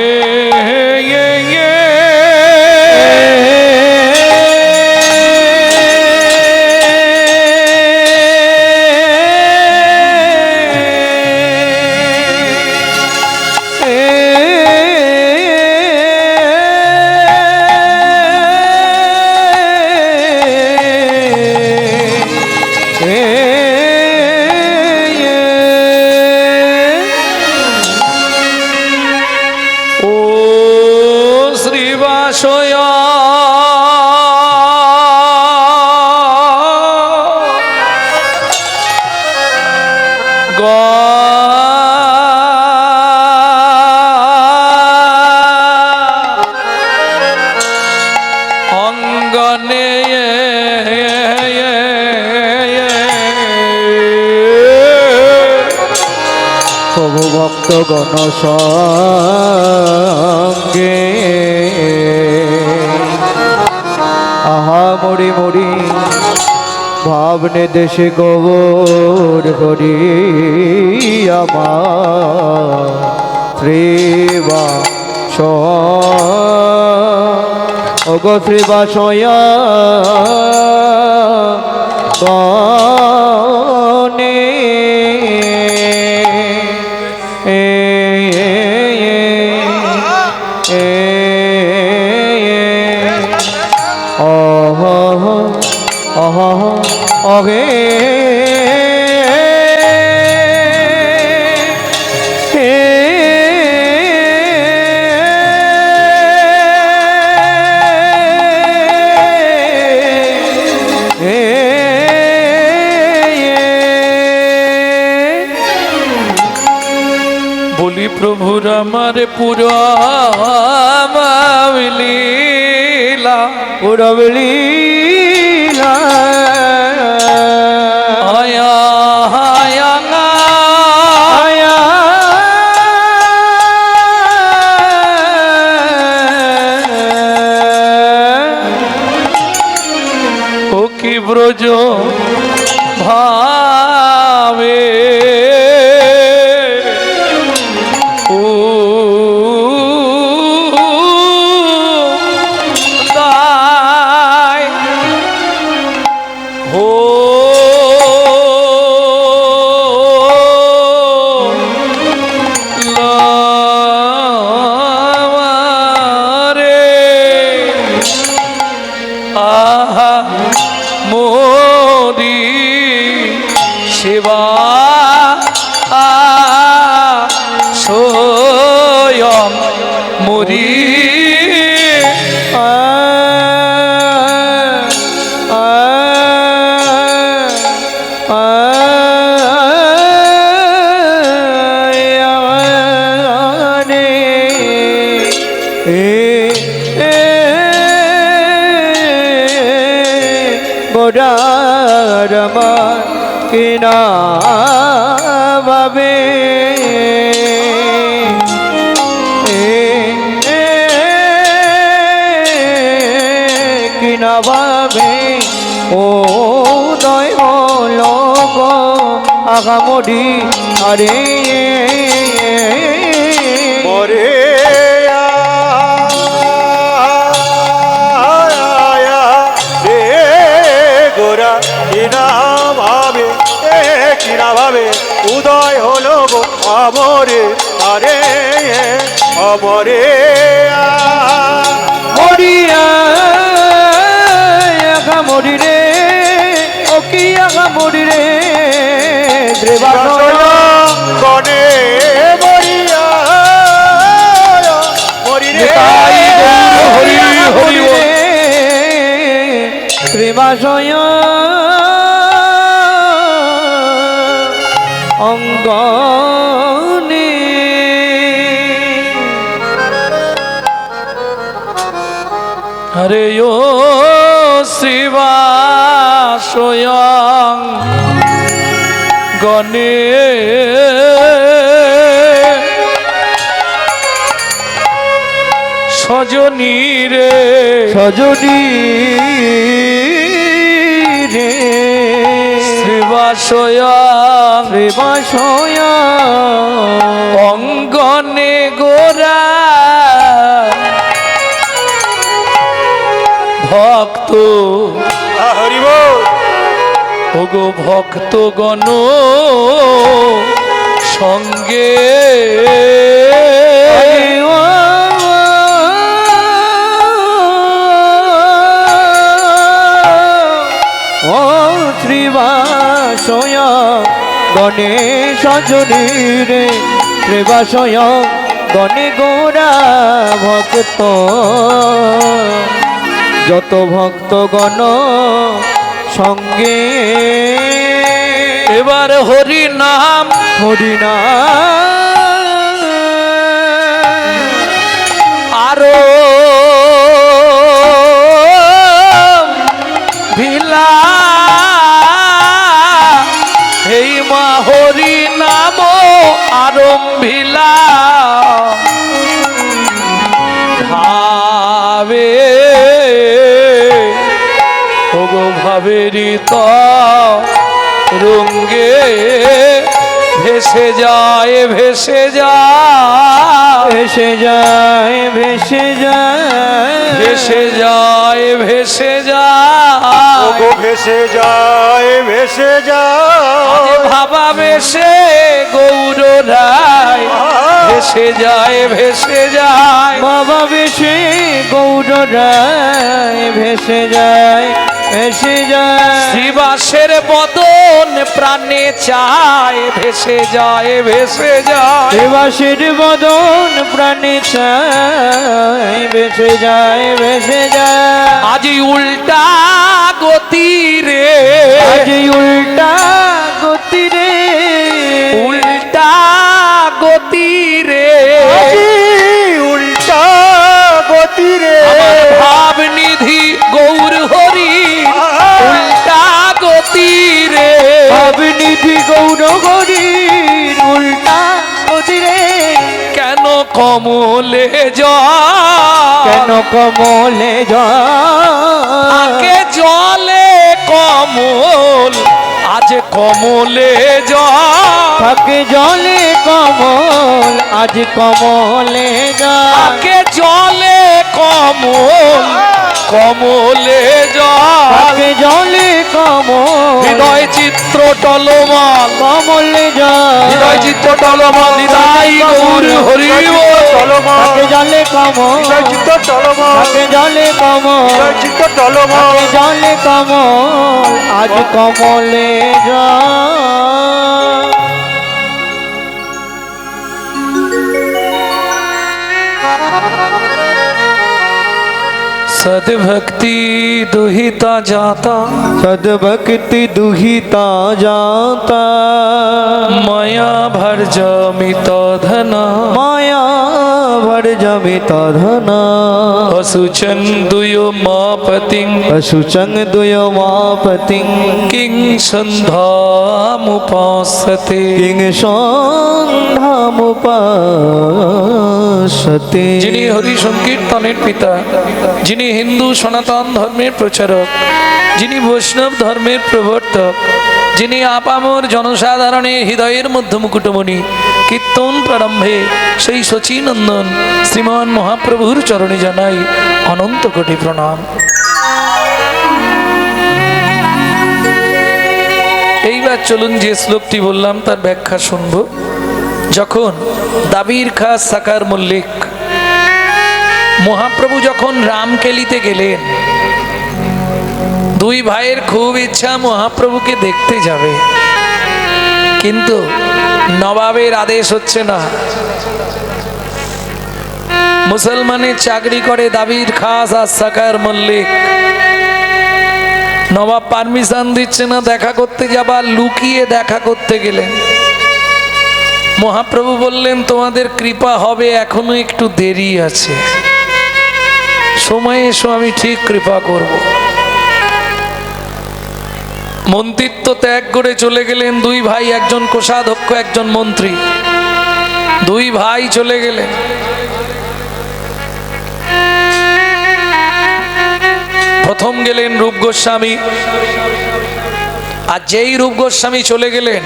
[SPEAKER 1] অঙ্গনে
[SPEAKER 3] প্রভু ভক্তগণ সঙ্গে আহা মরি মরি ভাবনে দেশে গোবর করি আমার শ্রীবাস ওগো শ্রীবাসয়া গনে অহে
[SPEAKER 1] বলি প্রভুর আমার পুরা লীলা,
[SPEAKER 3] পুরব লীলা
[SPEAKER 1] আয়া আয়া
[SPEAKER 3] আয়া
[SPEAKER 1] ও কি ব্রজ ভাবে ও দায় হো রে আহা মোদি শিবা স্বয়ং মরি
[SPEAKER 3] গোড়ারমা কিনা বাবে কিনা বাবে ও দয় হলো গো আগামরি আরে
[SPEAKER 2] মরে রে গোরা কিনা ভাবে উদয় হলো গো অমরে আরে অমরে
[SPEAKER 3] মরিয়া আগামরি রে ও কি আগামরি রে
[SPEAKER 2] গণে মরিয়া মরি রে
[SPEAKER 1] হরি হরি
[SPEAKER 3] অঙ্গনে
[SPEAKER 1] হরে ও শিবাশয়ং গণে সজনী রে
[SPEAKER 3] সজনী রে
[SPEAKER 1] শিবাশয়ং
[SPEAKER 3] শ্রীবাসয়া
[SPEAKER 1] অঙ্গনে গোরা ভক্ত
[SPEAKER 2] হরি বল।
[SPEAKER 1] ওগো ভক্তগণ সঙ্গে
[SPEAKER 3] ও শ্রীবাসয়া গণেশ জনী রে শ্রীবাসয়া গণে গোরা ভক্ত যত ভক্তগণ সঙ্গে
[SPEAKER 1] এবার হরি নাম
[SPEAKER 3] হরিনা
[SPEAKER 1] আরো ভিলা এই মা হরি নাম আরম্ভিলা ভাবে ওগো ভাবেরি তো রঙ্গে ভেসে যায় ভেসে যায়
[SPEAKER 3] ভেসে যায় ভেসে যায়
[SPEAKER 1] ভেসে যায় ভেসে যায়
[SPEAKER 2] ওগো ভেসে যায় ভেসে
[SPEAKER 1] আরে
[SPEAKER 2] যায়।
[SPEAKER 1] ভাবা ভেসে গৌর রায় ভেসে যায় ভেসে যায়
[SPEAKER 3] বাবা ভেসে গৌর রায় ভেসে যায় ভেসে যায়
[SPEAKER 1] শ্রীবাসের বদন প্রাণে চায় ভেসে যায় ভেসে যায়
[SPEAKER 3] দেবাসের বদন প্রাণে চায় ভেসে যায় ভেসে যায়
[SPEAKER 1] আজি উল্টা গতি রে
[SPEAKER 3] আজ উল্টা গতি রে
[SPEAKER 1] উল্টা গতি রে
[SPEAKER 2] উল্টা গতি রে
[SPEAKER 1] আমার ভাব নিধি গৌর হরি উল্টা গতি রে
[SPEAKER 3] ভাবনিধি গৌর হরির উল্টা গতি রে
[SPEAKER 1] কেন কমলে
[SPEAKER 3] কেন কমলে
[SPEAKER 1] আগে জলে কমল আজ কমলে
[SPEAKER 3] থাকে জলে কমল আজ কমলে
[SPEAKER 1] আগে জলে কমল কমলে
[SPEAKER 3] থাকে জলে কমল
[SPEAKER 1] হৃদয় চিত্র টলমাল
[SPEAKER 3] কমলে
[SPEAKER 1] হৃদয় চিত্র টলমাল হৃদয় গৌর হরি
[SPEAKER 3] থাকে জলে কমল
[SPEAKER 2] চিত্ত টলমল
[SPEAKER 3] থাকে জলে কমল
[SPEAKER 2] চিত্ত টলমল
[SPEAKER 3] থাকে জলে কমল আজ কমলে যা
[SPEAKER 1] सद्भक्ति दुहिता जाता
[SPEAKER 3] सद्भक्ति दुहिता जाता
[SPEAKER 1] माया भर जमित धना
[SPEAKER 3] माया भर जमित धना
[SPEAKER 1] असुचंदुयो मापतिं
[SPEAKER 3] पशुचंग दुयो मापतिं
[SPEAKER 1] किं संधामुपासते
[SPEAKER 3] किंग सन्धामुपासते
[SPEAKER 1] যিনি হরি সংকীর্তনের পিতা, যিনি হিন্দু সনাতন ধর্মের প্রচারক, যিনি বৈষ্ণব ধর্মের প্রবর্তক, যিনি আপামর জনসাধারণের হৃদয়ের মধ্য মুকুটমণি, কীর্তন প্রারম্ভে সেই শচীনন্দন শ্রীমান মহাপ্রভুর চরণে জানাই অনন্ত কোটি প্রণাম। এইবার চলুন যে শ্লোকটি বললাম তার ব্যাখ্যা শুনব। যখন দাবির খাস সাকার মল্লিক মহাপ্রভু যখন রামকেলিতে গেলেন, দুই ভাইয়ের খুব ইচ্ছা মহাপ্রভুকে দেখতে যাবে, কিন্তু নবাবের আদেশ হচ্ছে না। মুসলমানের চাকরি করে দাবির খাস আর সাকার মল্লিক, নবাব পারমিশন দিচ্ছে না দেখা করতে যাবার, লুকিয়ে দেখা করতে গেলেন। মহাপ্রভু বললেন তোমাদের কৃপা হবে, এখনো একটু দেরি আছে, সময় এসো আমি ঠিক কৃপা করব। মন্ত্রিত্ব ত্যাগ করে চলে গেলেন দুই ভাই, একজন কোষাধ্যক্ষ একজন মন্ত্রী, দুই ভাই চলে গেলেন। প্রথম গেলেন রূপ গোস্বামী, আর যেই রূপ গোস্বামী চলে গেলেন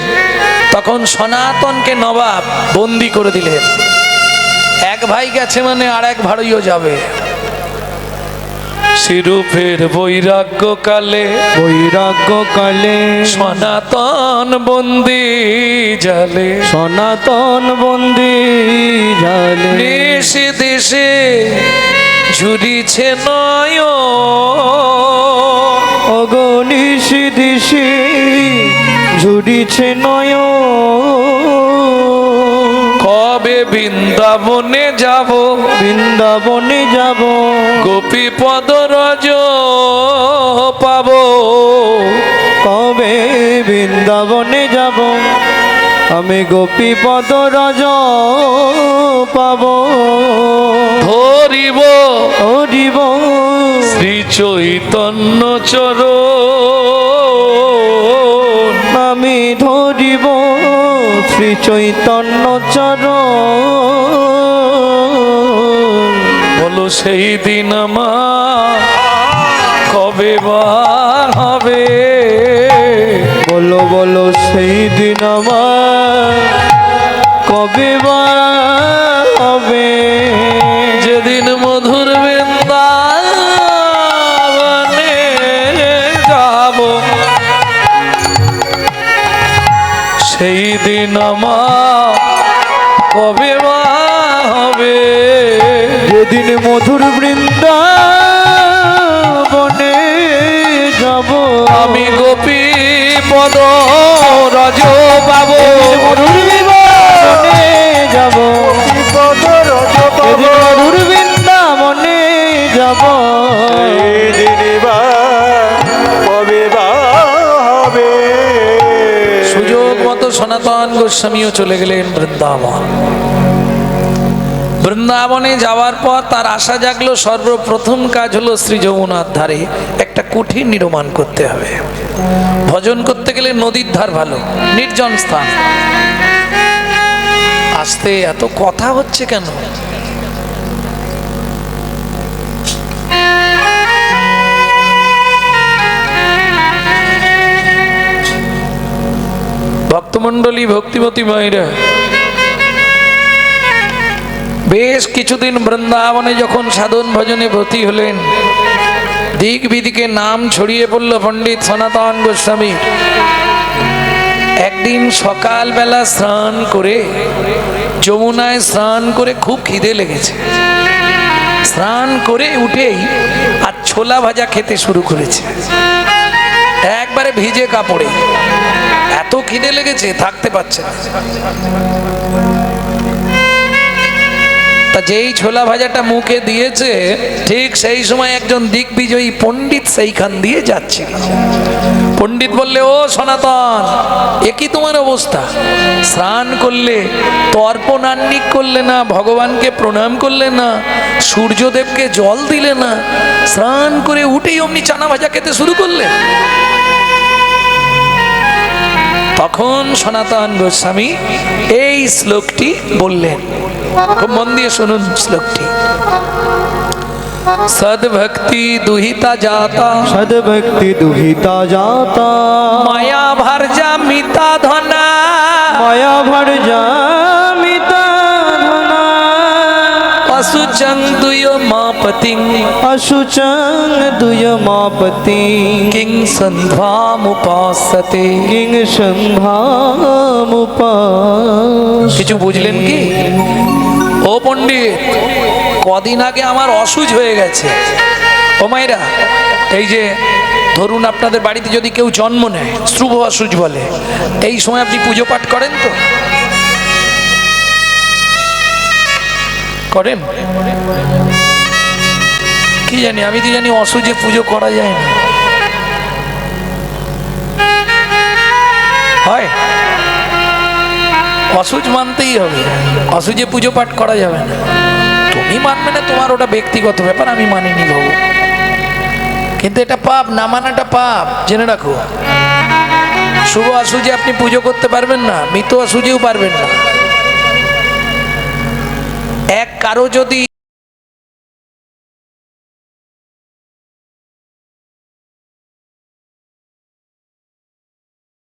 [SPEAKER 1] তখন সনাতনকে নবাব বন্দি করে দিলেন। এক ভাই গেছে মানে আর এক ভাইও যাবে। শ্রীরূপের বৈরাগ্য কালে,
[SPEAKER 3] বৈরাগ্য কালে
[SPEAKER 1] সনাতন বন্দি জালে,
[SPEAKER 3] সনাতন বন্দি জালে,
[SPEAKER 1] দেশে দেশে ঝুরিছে নয়
[SPEAKER 3] অগণিস দিশে ঝুরিছে নয়,
[SPEAKER 1] কবে বৃন্দাবনে যাব,
[SPEAKER 3] বৃন্দাবনে যাব,
[SPEAKER 1] গোপী পদ রজ পাব,
[SPEAKER 3] কবে বৃন্দাবনে যাব, আমি গোপী পদ রজ পাব,
[SPEAKER 1] ধরিব
[SPEAKER 3] ধরিব
[SPEAKER 1] শ্রী চৈতন্য চরণ,
[SPEAKER 3] আমি ধরিব শ্রী চৈতন্য চরণ।
[SPEAKER 1] বলো সেই দিন আমার কবে বা হবে,
[SPEAKER 3] বলো বলো সেই দিন আমার কবে বা হবে,
[SPEAKER 1] যেদিন মধুর বৃন্দাবনে যাব, সেই দিন আমার কবে বা হবে,
[SPEAKER 3] যেদিন মধুর বৃন্দাবনে যাব,
[SPEAKER 1] আমি গোপী পদ রজ পাব,
[SPEAKER 3] মধুর বৃন্দাবনে যাব,
[SPEAKER 2] বিপদ রজ পাব,
[SPEAKER 3] যেদিন মধুর বৃন্দাবনে যাব,
[SPEAKER 2] সেদিন বা কবে বা হবে।
[SPEAKER 1] সুযোগ মতো সনাতন গোস্বামীও চলে গেলেন বৃন্দাবন। বৃন্দাবনে যাওয়ার পর তার আশা জাগলো, সর্বপ্রথম কাজ হলো শ্রী যমুনার ধারে একটা কুঠি নির্মাণ করতে হবে। ভজন করতে গেলে নদীর ধার ভালো, নির্জন স্থান। আস্তে এত কথা হচ্ছে কেন? ভক্তমণ্ডলী, ভক্তিমতী মায়েরা, বেশ কিছুদিন বৃন্দাবনে যখন সাধন ভজনে ব্রতী হলেন, দিক বিদিকে নাম ছড়িয়ে পড়ল পণ্ডিত সনাতন গোস্বামী। একদিন সকালবেলা স্নান করে, যমুনায় স্নান করে খুব খিদে লেগেছে, স্নান করে উঠেই আর ছোলা ভাজা খেতে শুরু করেছে, একবারে ভিজে কাপড়ে। এত খিদে লেগেছে থাকতে পারছে না। তা যেই ছোলা ভাজাটা মুখে দিয়েছে, ঠিক সেই সময় একজন দিগ্বিজয়ী পণ্ডিত সেইখান দিয়ে যাচ্ছিল। পণ্ডিত বললে, ও সনাতন, এ কি তোমার অবস্থা? স্নান করলে, তর্পণান্নিক করলে না, ভগবানকে প্রণাম করলে না, সূর্যদেবকে জল দিলে না, স্নান করে উঠেই অমনি চানা ভাজা খেতে শুরু করলে। তখন সনাতন গোস্বামী এই শ্লোকটি বললেন, খুব মন দিয়ে শুনুন শ্লোকটি। সদ্ভক্তি দুহিতা জাতা,
[SPEAKER 3] সদ্ভক্তি দুহিতা জাতা,
[SPEAKER 1] মায়া ভার্যা মিতা ধনা,
[SPEAKER 3] মায়া ভর্জা মিতা ধনা,
[SPEAKER 1] অসুচং দুয় মাপতিং,
[SPEAKER 3] অশুচং দুয় মাপতি,
[SPEAKER 1] কিং সন্ধ্যামুপাসতে।
[SPEAKER 3] কিং সন্ধ্যামুপাস।
[SPEAKER 1] কিছু বুঝলেন কি? ও পণ্ডিত, কদিন আগে আমার অসুচ হয়ে গেছে। ও মায়েরা, এই যে ধরুন আপনাদের বাড়িতে যদি কেউ জন্ম নেয়, শুভ অসুচ বলে, এই সময় আপনি পুজো পাঠ করেন তো? করেন? কি জানি, আমি তো জানি অসুচে পুজো করা যায় না। হয়? অসুজ মানতেই হবে, অসুজে পুজো পাঠ করা যাবে না। তুমি মানবে না, তোমার ওটা ব্যক্তিগত ব্যাপার, আমি মানিনি বাবু, কিন্তু এটা পাপ, না মানাটা পাপ, জেনে রাখো। শুভ অসুজে আপনি পুজো করতে পারবেন না, মৃত অসুজেও পারবেন না। এক কারো যদি